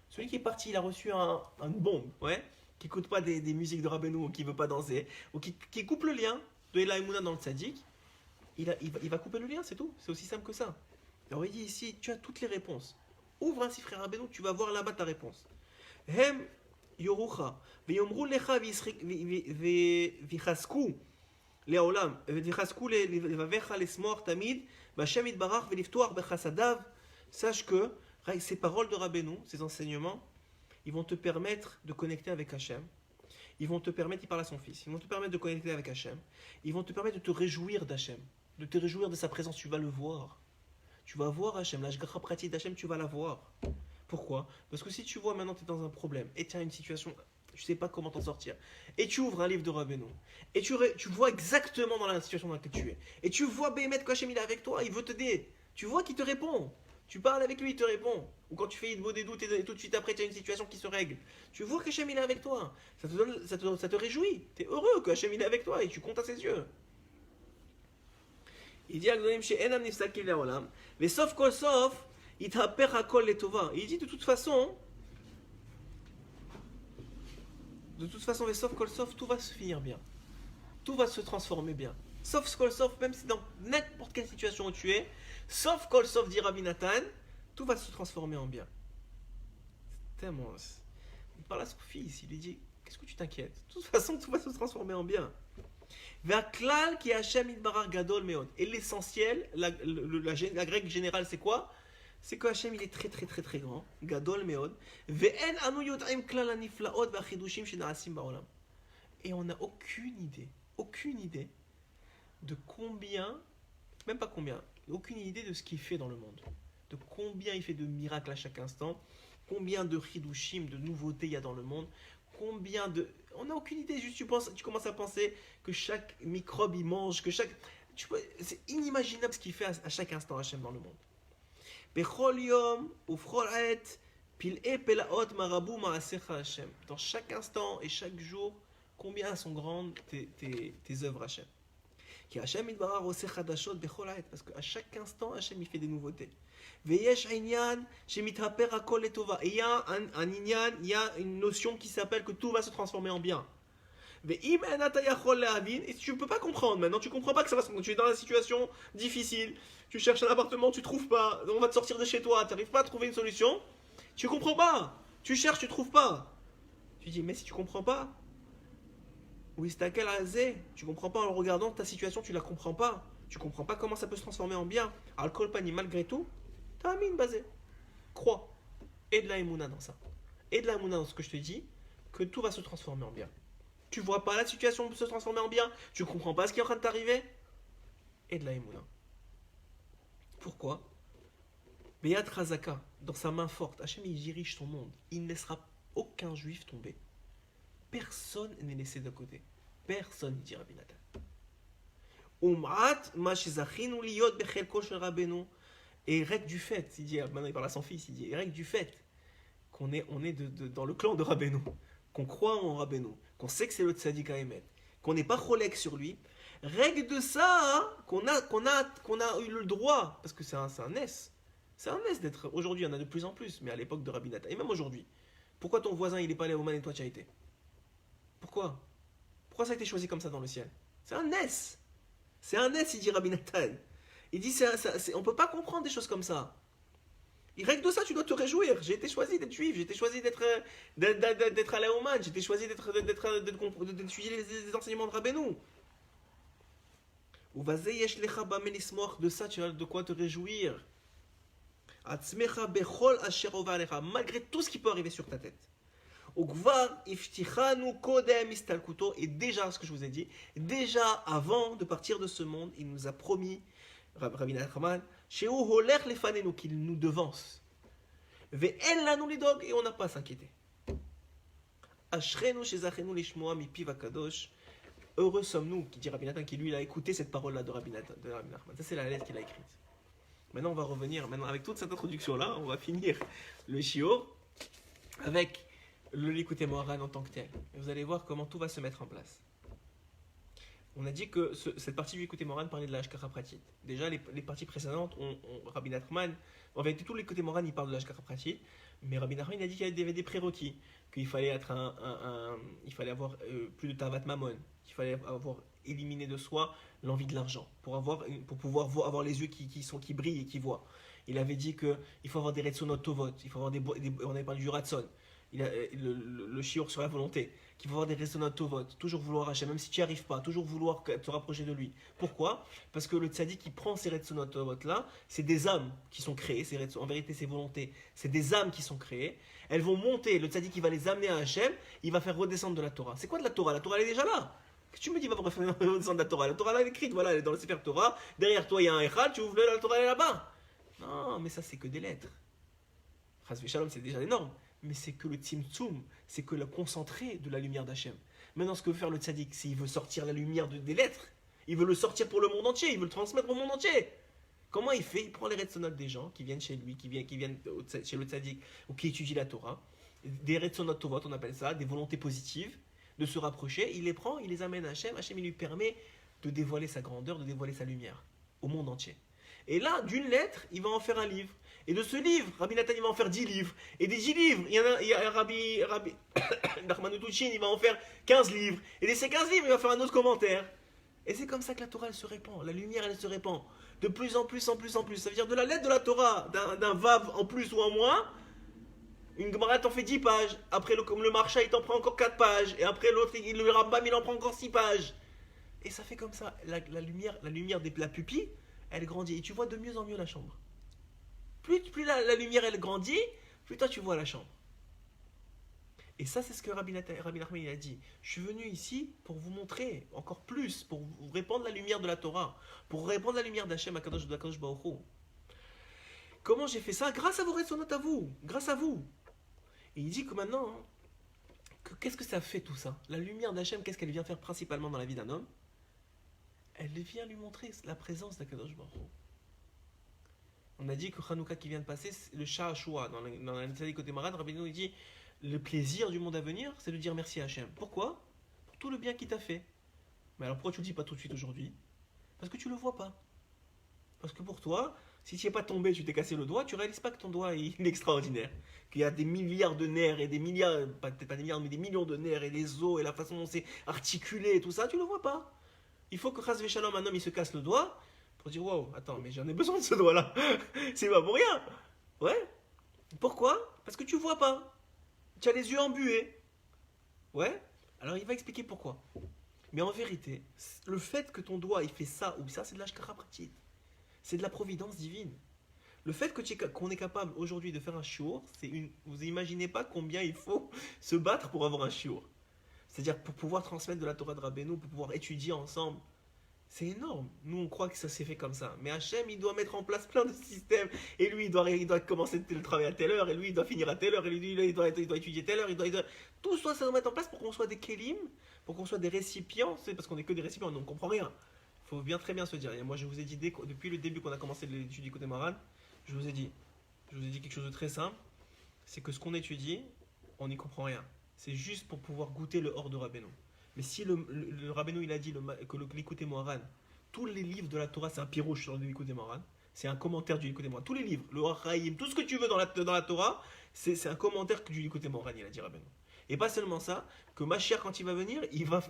Celui qui est parti, il a reçu une bombe, ouais, qui n'écoute pas des musiques de Rabbeinu, ou qui ne veut pas danser, ou qui coupe le lien de Ela Emouna dans le tzaddik, il va couper le lien, c'est tout. C'est aussi simple que ça. Alors il dit ici, tu as toutes les réponses. Ouvre un Sifrei Rabbeinu, tu vas voir là-bas ta réponse. Hem yorucha, veyomru lecha vichasku. לעולם, ותחזקו לבביך לשמוח תמיד, והשם יתברך ולפתוח בחסדיו. Sache que ces paroles de Rabbeinu, ces enseignements, ils vont te permettre de connecter avec Hachem. Ils vont te permettre, il parle à son fils, ils vont te permettre de connecter avec Hachem. Ils vont te permettre de te réjouir d'Hachem, de te réjouir de sa présence. Tu vas le voir. Tu vas voir Hachem, la Shgacha pratique d'Hachem, tu vas la voir. Pourquoi? Parce que si tu vois maintenant tu es dans un problème et tu as une situation, tu ne sais pas comment t'en sortir, et tu ouvres un livre de Rabbeinu, et tu vois exactement dans la situation dans laquelle tu es, et tu vois Béhémet qu'Hachem il est avec toi, il veut t'aider, tu vois qu'il te répond, tu parles avec lui, il te répond, ou quand tu fais une des doutes et tout de suite après tu as une situation qui se règle, tu vois qu'Hachem il est avec toi, ça te réjouit, tu es heureux qu'Hachem il est avec toi et tu comptes à ses yeux. Il dit mais sauf kol sof, il dit de toute façon, sauf kol sof, tout va se finir bien. Tout va se transformer bien. Sauf kol sof, même si dans n'importe quelle situation où tu es, sauf kol sof, dit Rabbi Nathan, tout va se transformer en bien. C'est tellement... Il parle à son fils, il lui dit, qu'est-ce que tu t'inquiètes? De toute façon, tout va se transformer en bien. V'aklal ki Hashem yitbarach gadol meod. Et l'essentiel, la règle générale, c'est quoi? C'est que Hashem il est très très très très grand, gadol meod. Ve'en anu yod'im klal haniflaot v'achidushim shena'asim ba'olam. Et on n'a aucune idée de combien, même pas combien, aucune idée de ce qu'il fait dans le monde, de combien il fait de miracles à chaque instant, combien de chidushim, de nouveautés il y a dans le monde, combien de... On n'a aucune idée, juste tu commences à penser que chaque microbe il mange, c'est inimaginable ce qu'il fait à chaque instant Hachem dans le monde. Bechol yom ufchol et pil'e pelaot marabu ma'asecha Hachem. Dans chaque instant et chaque jour, combien sont grandes tes œuvres Hachem. Ki Hachem yitbarach oseh chadashot bechol et, parce qu'à chaque instant Hachem il fait des nouveautés. Veyesh inyan shemithaper hakol letova. Et il y a un inyan, il y a une notion qui s'appelle que tout va se transformer en bien. Ve'im en ata yachol lehavin. Et tu ne peux pas comprendre maintenant, tu ne comprends pas que ça va se... Tu es dans une situation difficile, tu cherches un appartement, tu ne trouves pas, on va te sortir de chez toi, tu n'arrives pas à trouver une solution, tu ne comprends pas, tu cherches, tu ne trouves pas. Tu dis, mais si tu ne comprends pas, oui, c'est à quel azé, tu ne comprends pas en regardant ta situation, tu ne la comprends pas. Tu ne comprends pas comment ça peut se transformer en bien. Al-Kol Pani, malgré tout, t'as un mine basé. Crois. Et de la émouna dans ça. Et de la émouna dans ce que je te dis, que tout va se transformer en bien. Tu vois pas la situation se transformer en bien, tu comprends pas ce qui est en train de t'arriver. Et de la émouna. Pourquoi? Beyat Razaka, dans sa main forte, Hachem il dirige son monde. Il ne laissera aucun juif tomber. Personne n'est laissé de côté. Personne, dit Rabbi Nathan. Et règle du fait, il dit, maintenant il parle à son fils, il dit, règle du fait qu'on est dans le clan de Rabbeinu, qu'on croit en Rabbeinu, qu'on sait que c'est le tzaddik Haemet, qu'on n'est pas cholek sur lui, règle de ça, hein, qu'on a eu le droit, parce que c'est un S. C'est un S d'être, aujourd'hui il y en a de plus en plus, mais à l'époque de Rabbi Nathan, et même aujourd'hui, pourquoi ton voisin il n'est pas allé au Man et toi tu as été? Pourquoi ça a été choisi comme ça dans le ciel? C'est un S. C'est un S, il dit Rabbi Nathan. Il dit, on ne peut pas comprendre des choses comme ça. Il règle de ça, tu dois te réjouir. J'ai été choisi d'être juif, j'ai été choisi d'être allé au Man, j'ai été choisi d'étudier les enseignements de Rabbeinu. De ça, tu as de quoi te réjouir. Malgré tout ce qui peut arriver sur ta tête. Et déjà, ce que je vous ai dit, déjà avant de partir de ce monde, il nous a promis, Rabbi Nachman, qu'il nous devance. Et on n'a pas à s'inquiéter. Heureux sommes-nous, qui dit Rabbi Nathan, qui lui il a écouté cette parole-là de Rabbi Nachman. Ça, c'est la lettre qu'il a écrite. Maintenant, on va revenir, avec toute cette introduction-là, on va finir le shiur avec le Likutei Moharan en tant que tel. Et vous allez voir comment tout va se mettre en place. On a dit que cette partie du Likutei Moharan parlait de la Hashgacha Pratit. Déjà, les parties précédentes, Rabbi Nachman, en vérité, tout le Likutei Moharan, il parle de la Hashgacha Pratit, mais Rabbi Nachman, il a dit qu'il y avait des prérequis, qu'il fallait être il fallait avoir plus de Tavat Mammon, qu'il fallait avoir éliminé de soi l'envie de l'argent, pour pouvoir avoir les yeux qui brillent et qui voient. Il avait dit qu'il faut avoir des Retzonot Tovot, il faut avoir on avait parlé du Ratson, le shiur sur la volonté, qu'il faut avoir des Retzonot Tovot, toujours vouloir Hachem, même si tu n'y arrives pas, toujours vouloir te rapprocher de lui. Pourquoi ? Parce que le tzaddik qui prend ces Retzonot Tovot là, c'est des âmes qui sont créées, en vérité ces volontés, c'est des âmes qui sont créées, elles vont monter, le tzaddik qui va les amener à Hachem, il va faire redescendre de la Torah. C'est quoi de la Torah ? La Torah elle est déjà là. Qu'est-ce que tu me dis, il va redescendre de la Torah ? La Torah elle est écrite, voilà, elle est dans le Sefer Torah, derrière toi il y a un Echad, tu ouvres la Torah elle est là-bas. Non, mais ça c'est que des lettres. Chas v'shalom, c'est déjà énorme. Mais c'est que le tzimtzum, c'est que le concentré de la lumière d'Hachem. Maintenant, ce que veut faire le tzaddik, c'est qu'il veut sortir la lumière des lettres. Il veut le sortir pour le monde entier, il veut le transmettre au monde entier. Comment il fait ? Il prend les retzonot des gens qui viennent chez lui, qui viennent chez le tzaddik, ou qui étudient la Torah. Des retzonot tovot, on appelle ça, des volontés positives, de se rapprocher. Il les prend, il les amène à Hachem. Hachem, il lui permet de dévoiler sa grandeur, de dévoiler sa lumière au monde entier. Et là, d'une lettre, il va en faire un livre. Et de ce livre, Rabbi Nathan, il va en faire 10 livres. Et des 10 livres, il y a Rabbi Nachman Utushin, il va en faire 15 livres. Et de ces 15 livres, il va faire un autre commentaire. Et c'est comme ça que la Torah, elle se répand. La lumière, elle se répand. De plus en plus, en plus, en plus. Ça veut dire de la lettre de la Torah, d'un vav en plus ou en moins, une Gemara t'en fait 10 pages. Après, comme le Marsha, il t'en prend encore 4 pages. Et après, l'autre, le Rambam, il en prend encore 6 pages. Et ça fait comme ça. La lumière de la pupille, elle grandit. Et tu vois de mieux en mieux la chambre. Plus la lumière elle grandit, plus toi tu vois la chambre. Et ça c'est ce que Rabbi Nachman il a dit. Je suis venu ici pour vous montrer encore plus, pour vous répandre la lumière de la Torah, pour répandre la lumière d'Hachem à Kadosh Baruch Hu. Comment j'ai fait ça ? Grâce à vos retzonot à vous, grâce à vous. Et il dit que maintenant, qu'est-ce que ça fait tout ça ? La lumière d'Hachem, qu'est-ce qu'elle vient faire principalement dans la vie d'un homme ? Elle vient lui montrer la présence d'Akadosh Baruch Hu. On a dit que Hanouka qui vient de passer, le Sha'ashua, dans la Likutei Moharan, Rabbi Nounou, il dit le plaisir du monde à venir, c'est de dire merci à Hachem. Pourquoi ? Pour tout le bien qu'il t'a fait. Mais alors pourquoi tu le dis pas tout de suite aujourd'hui ? Parce que tu le vois pas. Parce que pour toi, si tu n'es pas tombé, tu t'es cassé le doigt, tu réalises pas que ton doigt il est extraordinaire. Qu'il y a des milliards de nerfs et des milliards, peut-être pas des milliards, mais des millions de nerfs et les os et la façon dont c'est articulé et tout ça, tu le vois pas. Il faut que Chas v'Shalom, un homme, il se casse le doigt. Pour dire, wow, attends, mais j'en ai besoin de ce doigt-là. C'est pas pour rien. Ouais. Pourquoi ? Parce que tu vois pas. Tu as les yeux embués. Ouais. Alors il va expliquer pourquoi. Mais en vérité, le fait que ton doigt il fait ça ou ça, c'est de l'Hashgacha Pratit. C'est de la providence divine. Le fait qu'on est capable aujourd'hui de faire un shiur, vous imaginez pas combien il faut se battre pour avoir un shiur. C'est-à-dire pour pouvoir transmettre de la Torah de Rabbeinu, pour pouvoir étudier ensemble. C'est énorme. Nous, on croit que ça s'est fait comme ça. Mais Hachem, il doit mettre en place plein de systèmes. Et lui, il doit commencer le travail à telle heure. Et lui, il doit finir à telle heure. Et lui, il doit étudier telle heure. Tout ça doit mettre en place pour qu'on soit des kelim, pour qu'on soit des récipients. C'est parce qu'on n'est que des récipients, on ne comprend rien. Il faut très bien se dire. Et moi, je vous ai dit, depuis le début qu'on a commencé l'étude du Likutei Moharan, je vous ai dit quelque chose de très simple. C'est que ce qu'on étudie, on n'y comprend rien. C'est juste pour pouvoir goûter le hors de Rabbeinu. Mais si le Rabbeinu il a dit que le Likutei Moharan, tous les livres de la Torah, c'est un pirouche sur le Likutei Moharan, c'est un commentaire du Likutei Moharan. Tous les livres, le Haraïm, tout ce que tu veux dans la Torah, c'est un commentaire du Likutei Moharan, il a dit Rabbeinu. Et pas seulement ça, que Mashiach, quand il va venir, il va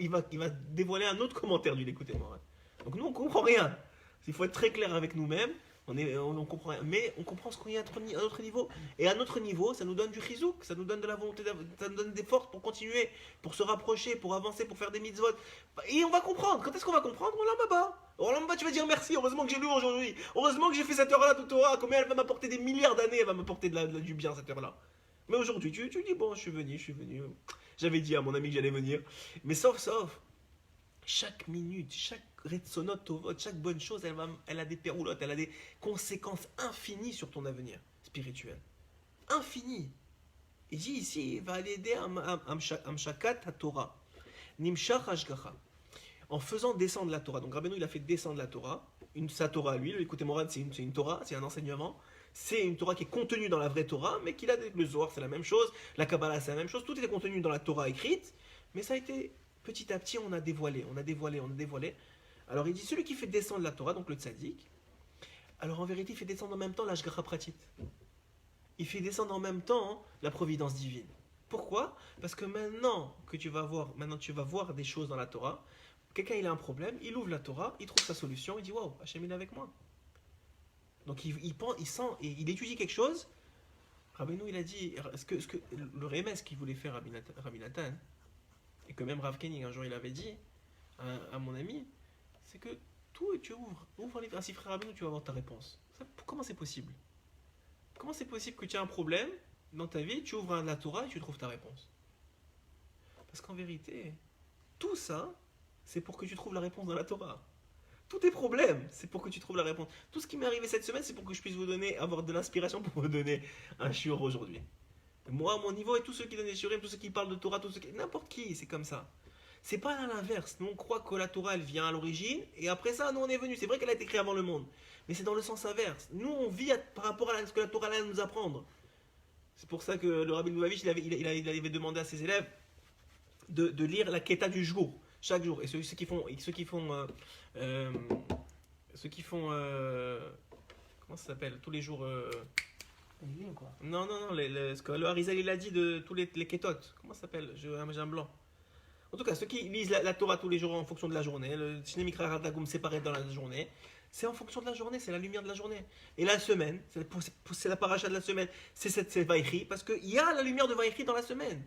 dévoiler un autre commentaire du Likutei Moharan. Donc nous, on ne comprend rien. Il faut être très clair avec nous-mêmes. On comprend rien. Mais on comprend ce qu'on y a à notre niveau. Et à notre niveau, ça nous donne du chizouk, ça nous donne de la volonté, ça nous donne des forces pour continuer, pour se rapprocher, pour avancer, pour faire des mitzvot. Et on va comprendre. Quand est-ce qu'on va comprendre? Olam Abba. Olam Abba, tu vas dire merci, heureusement que j'ai lu aujourd'hui. Heureusement que j'ai fait cette heure-là de Torah. Combien elle va m'apporter des milliards d'années, elle va m'apporter du bien cette heure-là. Mais aujourd'hui, tu dis, bon, je suis venu. J'avais dit à mon ami que j'allais venir. Mais sauf. Chaque minute, chaque retsonot tovot, chaque bonne chose, elle a des péroulottes, elle a des conséquences infinies sur ton avenir spirituel. Infinies. Il dit ici, il va aller aider Amshakat HaTorah, Nimshach Hashgacha, en faisant descendre la Torah. Donc Rabbeinu, il a fait descendre la Torah, sa Torah à lui, l'écoutez Moran, c'est une Torah, c'est un enseignement, c'est une Torah qui est contenue dans la vraie Torah, mais qu'il a le Zohar, c'est la même chose, la Kabbalah, c'est la même chose, tout était contenu dans la Torah écrite, mais ça a été... Petit à petit, on a dévoilé. Alors il dit, celui qui fait descendre la Torah, donc le tzaddik, alors en vérité, il fait descendre en même temps l'ashgacha pratit. Il fait descendre en même temps la providence divine. Pourquoi? Parce que maintenant tu vas voir des choses dans la Torah, quelqu'un il a un problème, il ouvre la Torah, il trouve sa solution, il dit, waouh, Hachem il est avec moi. Donc il sent, et il étudie quelque chose. Rabbeinu, il a dit, ce que le remès qu'il voulait faire Rabbi Nathan, et que même Rav Koenig un jour il avait dit à mon ami, c'est que tout, tu ouvre un livre, frère Rabbeinu, tu vas avoir ta réponse. Comment c'est possible? Comment c'est possible que tu as un problème dans ta vie, tu ouvres la Torah et tu trouves ta réponse? Parce qu'en vérité, tout ça, c'est pour que tu trouves la réponse dans la Torah. Tous tes problèmes, c'est pour que tu trouves la réponse. Tout ce qui m'est arrivé cette semaine, c'est pour que je puisse avoir de l'inspiration pour vous donner un shiur aujourd'hui. Moi, à mon niveau, et tous ceux qui donnent des shurim, tous ceux qui parlent de Torah, n'importe qui, c'est comme ça. C'est pas à l'inverse. Nous, on croit que la Torah, elle vient à l'origine, et après ça, nous, on est venu. C'est vrai qu'elle a été créée avant le monde, mais c'est dans le sens inverse. Nous, on vit par rapport à ce que la Torah a à nous apprendre. C'est pour ça que le Rabbi Lubavitch, il avait demandé à ses élèves de lire la Keta du jour, chaque jour. Et ceux qui font comment ça s'appelle, tous les jours... Quoi. Non, ce que le Harizal il a dit de tous les kétotes. Comment ça s'appelle? J'ai un blanc. En tout cas, ceux qui lisent la Torah tous les jours en fonction de la journée, le Shne Mikra Radagum séparé dans la journée, c'est en fonction de la journée, c'est la lumière de la journée. Et la semaine, c'est la paracha de la semaine, c'est Vaïchi, parce qu'il y a la lumière de Vaïchi dans la semaine.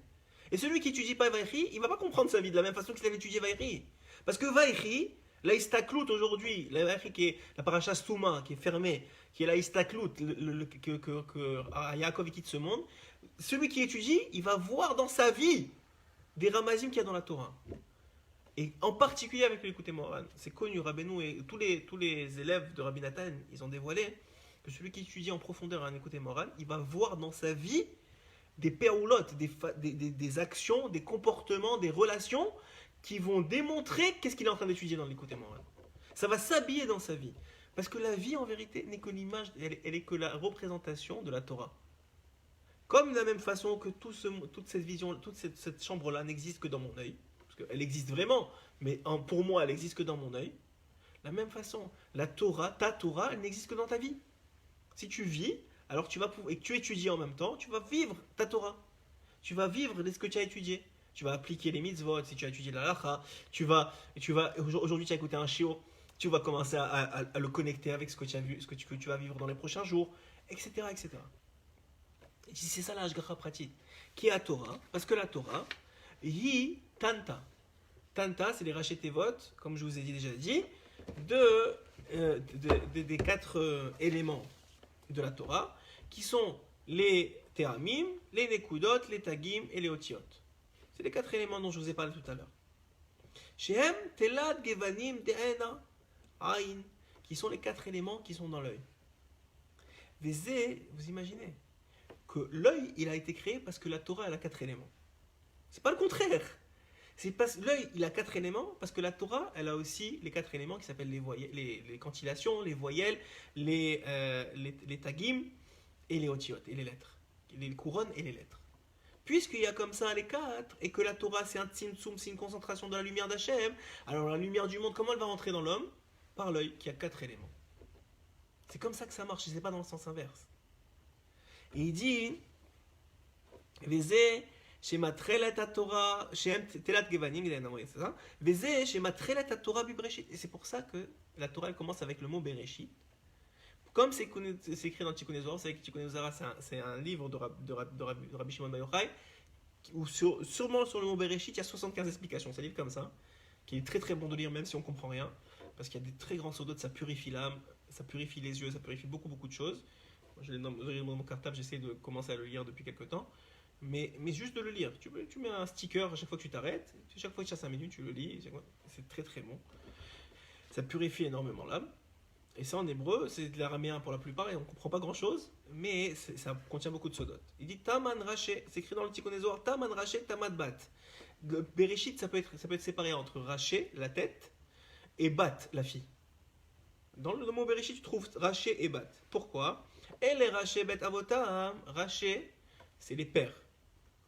Et celui qui n'étudie pas Vaïchi, il ne va pas comprendre sa vie de la même façon qu'il avait étudié Vaïchi. Parce que Vaïchi, la Istaklout aujourd'hui, la Vaïchi qui est la paracha Stouma, qui est fermée, qui est la Istaklout, que Yaakov quitte ce monde, celui qui étudie, il va voir dans sa vie des ramazim qu'il y a dans la Torah. Et en particulier avec l'écouté Moran, c'est connu, Rabbeinu et tous les élèves de Rabbi Nathan, ils ont dévoilé que celui qui étudie en profondeur un écouté Moran, il va voir dans sa vie des péroulottes, des actions, des comportements, des relations qui vont démontrer qu'est-ce qu'il est en train d'étudier dans l'écoute Moran. Ça va s'habiller dans sa vie. Parce que la vie, en vérité, n'est que l'image, elle est que la représentation de la Torah. Comme de la même façon que toute cette vision, toute cette chambre-là n'existe que dans mon œil, parce qu'elle existe vraiment, mais pour moi, elle n'existe que dans mon œil. De la même façon, la Torah, ta Torah, elle n'existe que dans ta vie. Si tu vis, alors et que tu étudies en même temps, tu vas vivre ta Torah. Tu vas vivre ce que tu as étudié. Tu vas appliquer les mitzvot, si tu as étudié la halakha, aujourd'hui tu as écouté un shiur, tu vas commencer à le connecter avec ce que tu as vu, ce que tu vas vivre dans les prochains jours, etc. etc. Et c'est ça la hashgacha pratique, qui est la Torah, parce que la Torah, yi tanta. Tanta, c'est les rachetevot, comme je vous ai déjà dit, des 4 éléments de la Torah, qui sont les tehamim, les nekudot, les tagim et les otiot. C'est les 4 éléments dont je vous ai parlé tout à l'heure. Shehem telad gevanim de'ena aïn, qui sont les 4 éléments qui sont dans l'œil. Vezé, vous imaginez que l'œil, il a été créé parce que la Torah, elle a 4 éléments. C'est pas le contraire. C'est parce l'œil, il a 4 éléments parce que la Torah, elle a aussi les 4 éléments qui s'appellent les cantillations, les voyelles, les tagim et les otiotes, et les lettres. Les couronnes et les lettres. Puisqu'il y a comme ça les 4, et que la Torah c'est un tzimtzum, c'est une concentration de la lumière d'Hachem, alors la lumière du monde, comment elle va rentrer dans l'homme? Par l'œil qui a 4 éléments. C'est comme ça que ça marche, c'est pas dans le sens inverse. Et il dit, Vezé, Shema Trelet Torah, Shem Telat Gevanim, c'est ça? Vezé, Shema Trelet Torah Bibreshit. Et c'est pour ça que la Torah elle commence avec le mot Bereshit, Comme c'est écrit dans Tikkun Zohar, vous savez que Tikkun Zohar, c'est un livre de Rabbi Shimon Bar Yochai, où sûrement sur le mot Bereshit, il y a 75 explications. C'est un livre comme ça, qui est très très bon de lire, même si on ne comprend rien, parce qu'il y a des très grands sodotes, ça purifie l'âme, ça purifie les yeux, ça purifie beaucoup beaucoup de choses. Moi, je l'ai dans mon cartable, j'essaie de commencer à le lire depuis quelques temps. Mais juste de le lire. Tu mets un sticker à chaque fois que tu t'arrêtes, chaque fois que tu as 5 minutes, tu le lis. C'est très très bon. Ça purifie énormément l'âme. Et ça en hébreu, c'est de l'araméen pour la plupart et on ne comprend pas grand chose, mais ça contient beaucoup de sodotes. Il dit Taman Raché, c'est écrit dans le Tikkun Zohar, Taman Raché, Tamad Bat. Le Bereshit, ça peut être séparé entre Raché, la tête, et Bat, la fille. Dans le mot Bereshit, tu trouves Raché et Bat. Pourquoi? Et les Raché Bet Avotam, Raché, c'est les pères.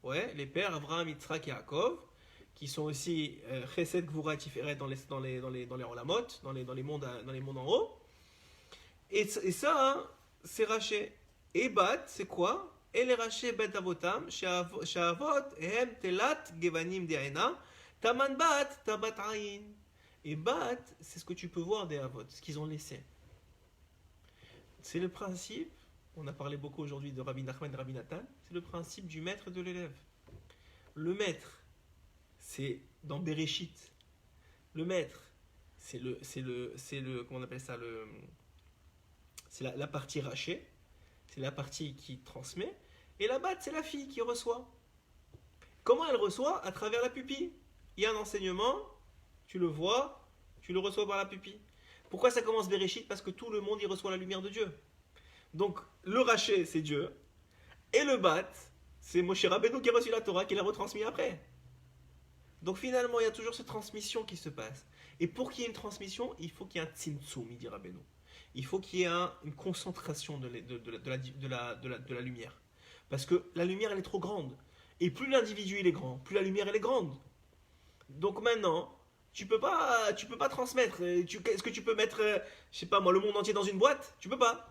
Ouais, les pères Avraham, Yitzhak et Yaakov, qui sont aussi Chesed, Gvura, Tiferet dans les Olamot, dans les mondes en haut. Et ça, hein, c'est Raché. Et Bat, c'est quoi? Et les Raché Bet Avotam, Sheavot, Ehem Telat, Gevanim De'ena, Taman Bat, Tabat Ayin. Et Bat, c'est ce que tu peux voir des Avot, ce qu'ils ont laissé. C'est le principe, on a parlé beaucoup aujourd'hui de Rabbi Nachman et Rabbi Nathan, c'est le principe du maître et de l'élève. Le maître, c'est dans Bereshit. Le maître, c'est le comment on appelle ça, c'est la partie rachée, c'est la partie qui transmet, et la batte, c'est la fille qui reçoit. Comment elle reçoit? À travers la pupille. Il y a un enseignement, tu le vois, tu le reçois par la pupille. Pourquoi ça commence Bereshit? Parce que tout le monde y reçoit la lumière de Dieu. Donc le raché, c'est Dieu, et le bat, c'est Moshe Rabbeinu qui a reçu la Torah, qui l'a retransmis après. Donc finalement, il y a toujours cette transmission qui se passe. Et pour qu'il y ait une transmission, il faut qu'il y ait un tzimtzum, il dit Rabbeinu. Il faut qu'il y ait une concentration de la lumière. Parce que la lumière, elle est trop grande. Et plus l'individu il est grand, plus la lumière elle est grande. Donc maintenant, tu peux pas transmettre. Est-ce que tu peux mettre, je sais pas moi, le monde entier dans une boîte? Tu peux pas.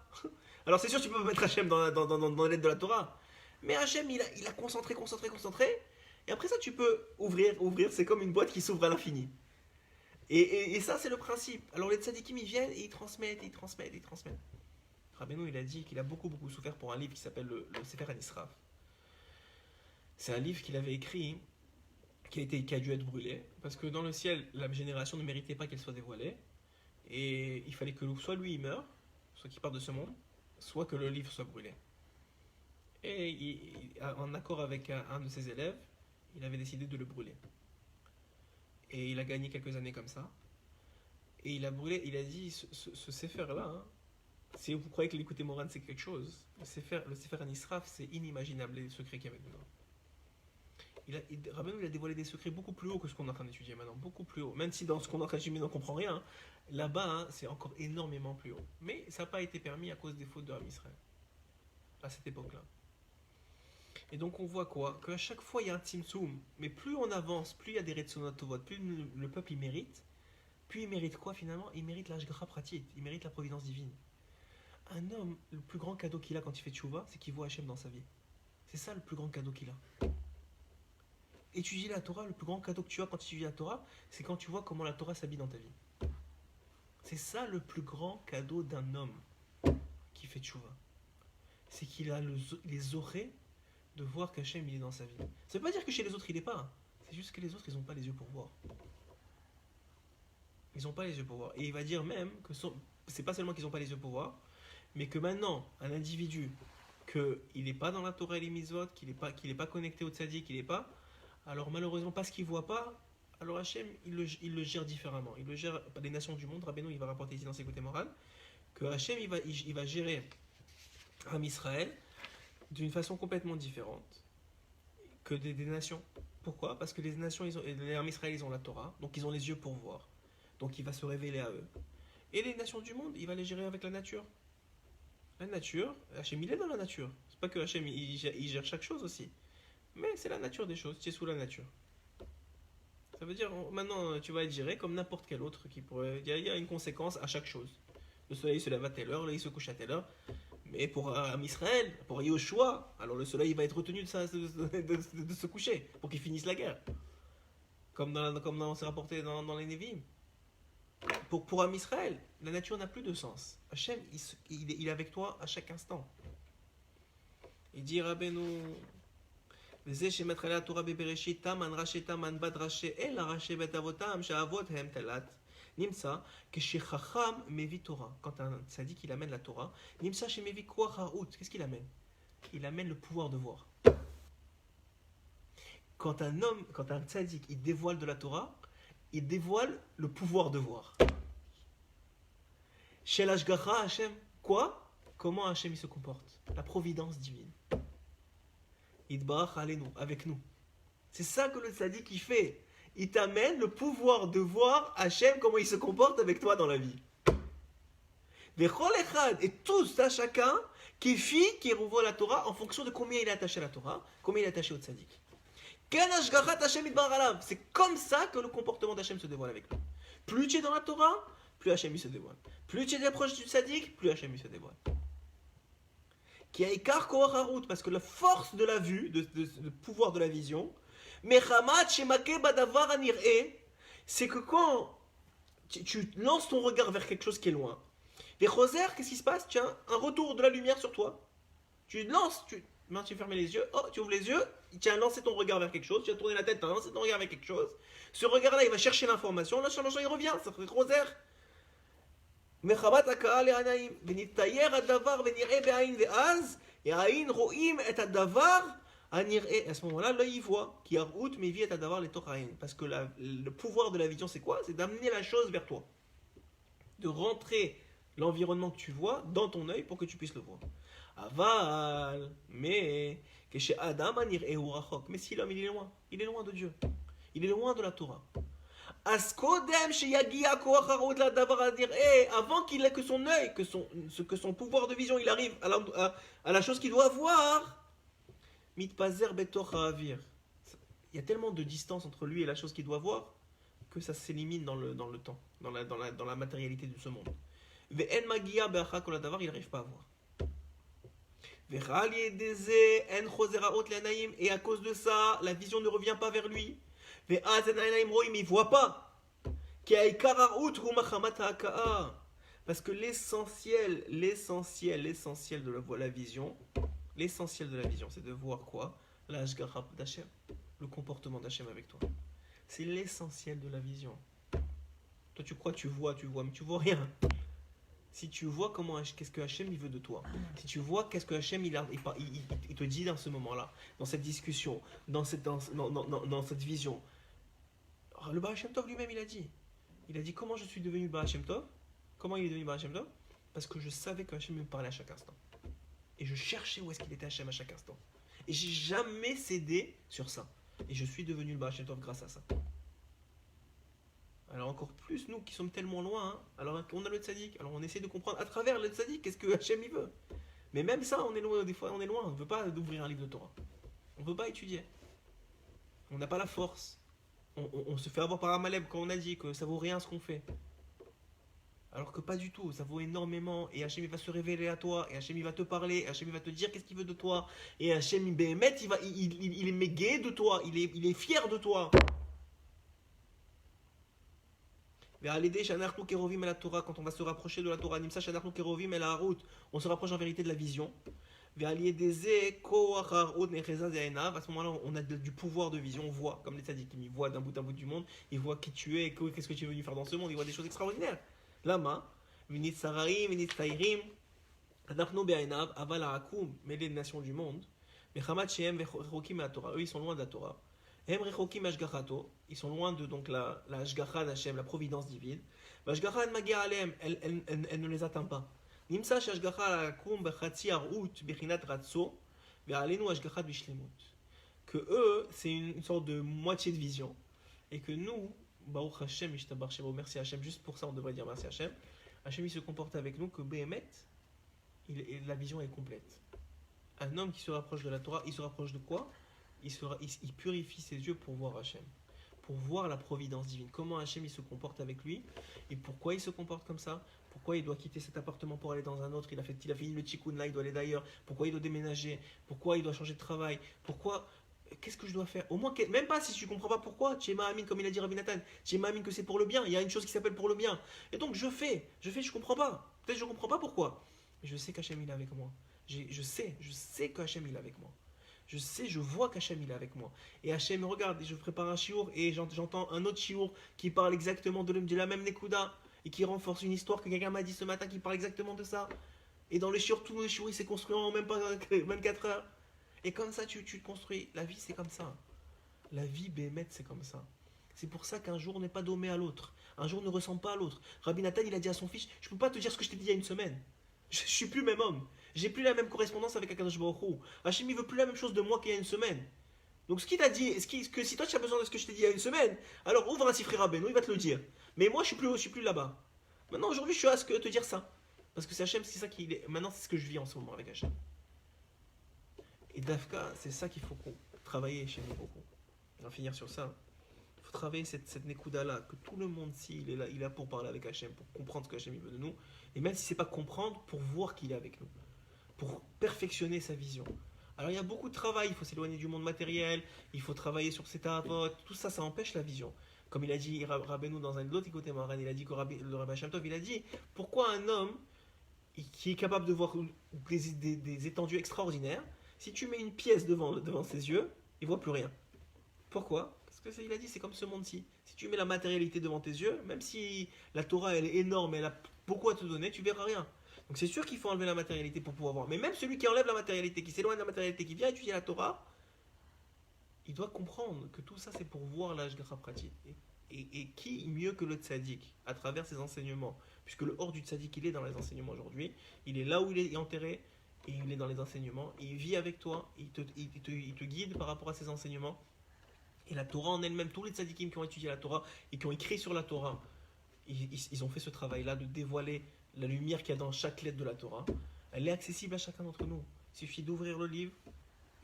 Alors c'est sûr, tu peux pas mettre Hachem dans les lettres de la Torah. Mais Hachem, il a concentré. Et après ça, tu peux ouvrir. C'est comme une boîte qui s'ouvre à l'infini. Et ça, c'est le principe. Alors les tzadikim, ils viennent et ils transmettent. Rabbeinu, il a dit qu'il a beaucoup souffert pour un livre qui s'appelle le Sefer HaNisraf. C'est un livre qu'il avait écrit, qui a dû être brûlé, parce que dans le ciel, la génération ne méritait pas qu'elle soit dévoilée. Et il fallait que soit lui, il meure, soit qu'il parte de ce monde, soit que le livre soit brûlé. Et en accord avec un de ses élèves, il avait décidé de le brûler. Et il a gagné quelques années comme ça. Et il a brûlé, il a dit, ce Sefer-là, hein, si vous croyez que l'écouter Moran c'est quelque chose, le Sefer HaNisraf, c'est inimaginable les secrets qu'il y avait dedans. Rabbeinu, il a dévoilé des secrets beaucoup plus hauts que ce qu'on est en train d'étudier maintenant, beaucoup plus haut. Même si dans ce qu'on est en train d'étudier, on ne comprend rien, hein, là-bas, hein, c'est encore énormément plus haut. Mais ça n'a pas été permis à cause des fautes de Ham Israël, à cette époque-là. Et donc on voit quoi? Qu'à chaque fois il y a un tzimtzum, mais plus on avance, plus il y a des Retzonot Tovot, plus le peuple il mérite, puis il mérite quoi finalement? Il mérite l'Ashgacha Pratit, il mérite la providence divine. Un homme, le plus grand cadeau qu'il a quand il fait tchouva, c'est qu'il voit Hachem dans sa vie. C'est ça le plus grand cadeau qu'il a. Étudier la Torah, le plus grand cadeau que tu as quand tu étudies la Torah, c'est quand tu vois comment la Torah s'habille dans ta vie. C'est ça le plus grand cadeau d'un homme qui fait tchouva. C'est qu'il a les oreilles de voir qu'Hachem il est dans sa vie. Ça veut pas dire que chez les autres il n'est pas. C'est juste que les autres ils n'ont pas les yeux pour voir. Ils n'ont pas les yeux pour voir. Et il va dire même que c'est pas seulement qu'ils n'ont pas les yeux pour voir, mais que maintenant un individu qu'il n'est pas dans la Torah et les mitzvot, qu'il n'est pas connecté au tzaddik, qu'il n'est pas, alors malheureusement parce qu'il ne voit pas, alors Hachem il le gère différemment. Il le gère par les nations du monde. Rabbeinu il va rapporter ici dans ses côtés morales que Hachem il va gérer Am Israël d'une façon complètement différente que des nations. Pourquoi? Parce que les nations, les Am Israël, ils ont la Torah, donc ils ont les yeux pour voir. Donc il va se révéler à eux. Et les nations du monde, il va les gérer avec la nature. La nature, Hachem, il est dans la nature. C'est pas que Hachem, il gère chaque chose aussi. Mais c'est la nature des choses, tu es sous la nature. Ça veut dire, maintenant, tu vas être géré comme n'importe quel autre qui pourrait... Il y a une conséquence à chaque chose. Le soleil se lève à telle heure, là il se couche à telle heure. Mais pour Am Israël, pour Yoshua, alors le soleil va être retenu de se coucher pour qu'il finisse la guerre. Comme c'est rapporté dans les Nevi'im. Pour Am Israël, la nature n'a plus de sens. Hachem, il est avec toi à chaque instant. Il dit Rabbeinu, וזה שמתחילה התורה בבראשית, תמן ראשי תמן בד ראשי, אלא ראשי בית אבותם, שהאבות הם תלת, נמצא כשחכם מביא תורה. Quand un tzaddik il amène la Torah, נמצא שמביא כוח הרעות. Qu'est-ce qu'il amène? Il amène le pouvoir de voir. Quand un tzaddik, il dévoile de la Torah, il dévoile le pouvoir de voir. Chez l'Ashgacha, Hachem, quoi? Comment Hachem il se comporte? La providence divine. Idbarach alenu, avec nous. C'est ça que le tzaddik il fait. Il t'amène le pouvoir de voir Hachem, comment il se comporte avec toi dans la vie. Vechol echad, et tous, à chacun, qui fit, qui rouvre la Torah en fonction de combien il est attaché à la Torah, combien il est attaché au tzaddik. C'est comme ça que le comportement d'Hachem se dévoile avec nous. Plus tu es dans la Torah, plus Hachem il se dévoile. Plus tu es proche du tzaddik, plus Hachem il se dévoile. Qui a écart koach harut, parce que la force de la vue, de pouvoir de la vision, c'est que quand tu lances ton regard vers quelque chose qui est loin, les roser, qu'est-ce qui se passe? Tu as un retour de la lumière sur toi. Tu lances, tu fermes les yeux, tu ouvres les yeux, tu as lancé ton regard vers quelque chose, tu as tourné la tête, tu as lancé ton regard vers quelque chose. Ce regard-là, il va chercher l'information, l'information, il revient, ça fait roser. מחמת הקהל לעיניים, ונתייר הדבר ונראה בעין ואז, העין רואים את הדבר הנראה. À ce moment-là, l'œil y voit, qui הראות מביא את הדבר לתוך העין. Parce que le pouvoir de la vision, c'est quoi? C'est d'amener la chose vers toi. De rentrer l'environnement que tu vois dans ton œil pour que tu puisses le voir. Aval, mais, כשאדם הנראה הוא רחוק. Mais si l'homme, il est loin de Dieu. Il est loin de la Torah. Avant qu'il ait que son œil, que son pouvoir de vision, il arrive à la chose qu'il doit voir, il y a tellement de distance entre lui et la chose qu'il doit voir que ça s'élimine dans le temps, dans la matérialité de ce monde. Il n'arrive pas à voir. Et à cause de ça, la vision ne revient pas vers lui. Mais il ne voit pas. Parce que l'essentiel de la vision, c'est de voir quoi? L'ashgacha d'Hachem, le comportement d'Hachem avec toi. C'est l'essentiel de la vision. Toi, tu crois, tu vois, mais tu vois rien. Si tu vois qu'est-ce que Hachem il veut de toi, si tu vois qu'est-ce que Hachem il te dit dans ce moment-là, dans cette discussion, dans cette vision. Alors, le Baal Shem Tov lui-même il a dit comment je suis devenu Baal Shem Tov? Comment il est devenu Baal Shem Tov? Parce que je savais que Hachem me parlait à chaque instant. Et je cherchais où est-ce qu'il était Hachem à chaque instant. Et j'ai jamais cédé sur ça. Et je suis devenu le Baal Shem Tov grâce à ça. Alors encore plus nous qui sommes tellement loin, alors on a le tzaddik, alors on essaie de comprendre à travers le tzaddik qu'est-ce que Hachem il veut. Mais même ça, on est loin, des fois on est loin, on ne veut pas ouvrir un livre de Torah. On ne veut pas étudier. On n'a pas la force. On se fait avoir par Amalek quand on a dit que ça vaut rien ce qu'on fait. Alors que pas du tout, ça vaut énormément, et Hachem il va se révéler à toi, et Hachem il va te parler, et Hachem il va te dire qu'est-ce qu'il veut de toi, et Hachem il est mégué de toi, il est fier de toi. Quand on va se rapprocher de la Torah, on se rapproche en vérité de la vision. À ce moment-là, on a du pouvoir de vision, on voit, comme les tzadikim, ils voient d'un bout à bout du monde, ils voient qui tu es, qu'est-ce que tu es venu faire dans ce monde, ils voient des choses extraordinaires. Lama, mais les nations du monde, eux ils sont loin de la Torah. Ils sont loin de donc la Hashgacha d'Hachem, la providence divine. Elle ne les atteint pas. Que eux, c'est une sorte de moitié de vision. Et que nous, Baruch Hashem, merci Hashem, juste pour ça on devrait dire merci Hashem. Hashem il se comporte avec nous que Behemet, la vision est complète. Un homme qui se rapproche de la Torah, il se rapproche de quoi? Il purifie ses yeux pour voir Hachem, pour voir la providence divine, comment Hachem il se comporte avec lui, et pourquoi il se comporte comme ça, pourquoi il doit quitter cet appartement pour aller dans un autre, il a fini le tikkun là, il doit aller d'ailleurs, pourquoi il doit déménager, pourquoi il doit changer de travail, pourquoi qu'est-ce que je dois faire? Au moins, même pas si tu comprends pas pourquoi, tu es Amin, comme il a dit Rabbi Nathan, tu es Amin que c'est pour le bien, il y a une chose qui s'appelle pour le bien. Et donc je comprends pas. Peut-être je comprends pas pourquoi. Mais je sais qu'Hachem il est avec moi. Je sais qu'Hachem il est avec moi. Je vois qu'Hachem il est avec moi. Et Hachem, regarde, je prépare un chiour et j'entends un autre chiour qui parle exactement de la même Nekuda et qui renforce une histoire que quelqu'un m'a dit ce matin qui parle exactement de ça. Et dans le chiour, tout le chiour il s'est construit en même pas 24 heures. Et comme ça, tu te construis. La vie, c'est comme ça. La vie, Bémet, c'est comme ça. C'est pour ça qu'un jour n'est pas domé à l'autre. Un jour ne ressemble pas à l'autre. Rabbi Nathan, il a dit à son fils, je ne peux pas te dire ce que je t'ai dit il y a une semaine. Je ne suis plus le même homme. J'ai plus la même correspondance avec Akadosh Baruch Hu. Hachem, il veut plus la même chose de moi qu'il y a une semaine. Donc ce qu'il t'a dit, que si toi tu as besoin de ce que je t'ai dit il y a une semaine, alors ouvre un Sifri Rabbeinu, il va te le dire. Mais moi, je suis plus là-bas. Maintenant, aujourd'hui, je suis à ce que te dire ça. Parce que c'est Hachem, c'est ça qui est. Maintenant, c'est ce que je vis en ce moment avec Hachem. Et Dafka, c'est ça qu'il faut travailler chez nous beaucoup. On va finir sur ça. Il faut travailler cette Nekuda-là, que tout le monde ici, il est là pour parler avec Hachem, pour comprendre ce que Hachem veut de nous. Et même si c'est pas comprendre, pour voir qu'il est avec nous. Pour perfectionner sa vision. Alors il y a beaucoup de travail, il faut s'éloigner du monde matériel, il faut travailler sur ses tavotes, tout ça, ça empêche la vision. Comme il a dit Rabbeinu dans un autre côté Maran, il a dit que le Rabbi Shem Tov, il a dit, pourquoi un homme qui est capable de voir des étendues extraordinaires, si tu mets une pièce devant ses yeux, il voit plus rien. Pourquoi? Parce que il a dit, c'est comme ce monde-ci. Si tu mets la matérialité devant tes yeux, même si la Torah elle est énorme, elle a beaucoup à te donner, tu verras rien. Donc c'est sûr qu'il faut enlever la matérialité pour pouvoir voir. Mais même celui qui enlève la matérialité, qui s'éloigne de la matérialité, qui vient étudier la Torah, il doit comprendre que tout ça c'est pour voir l'Ashgacha pratique. Et qui mieux que le tzaddik à travers ses enseignements? Puisque le hors du tzaddik il est dans les enseignements aujourd'hui, il est là où il est enterré et il est dans les enseignements, il vit avec toi, il te guide par rapport à ses enseignements. Et la Torah en elle-même, tous les tzaddikim qui ont étudié la Torah et qui ont écrit sur la Torah, ils ont fait ce travail-là de dévoiler la lumière qu'il y a dans chaque lettre de la Torah. Elle est accessible à chacun d'entre nous. Il suffit d'ouvrir le livre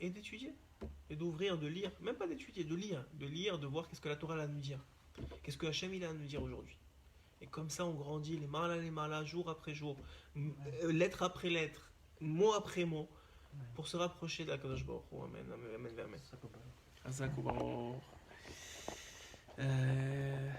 et d'étudier. Et d'ouvrir, de lire, même pas d'étudier, de lire, de voir qu'est-ce que la Torah a à nous dire. Qu'est-ce que Hachem il a à nous dire aujourd'hui. Et comme ça on grandit, les malas, jour après jour, lettre après lettre, mot après mot, pour se rapprocher de la Kadosh Baruch Hu. Amen, amen, amen. Amen.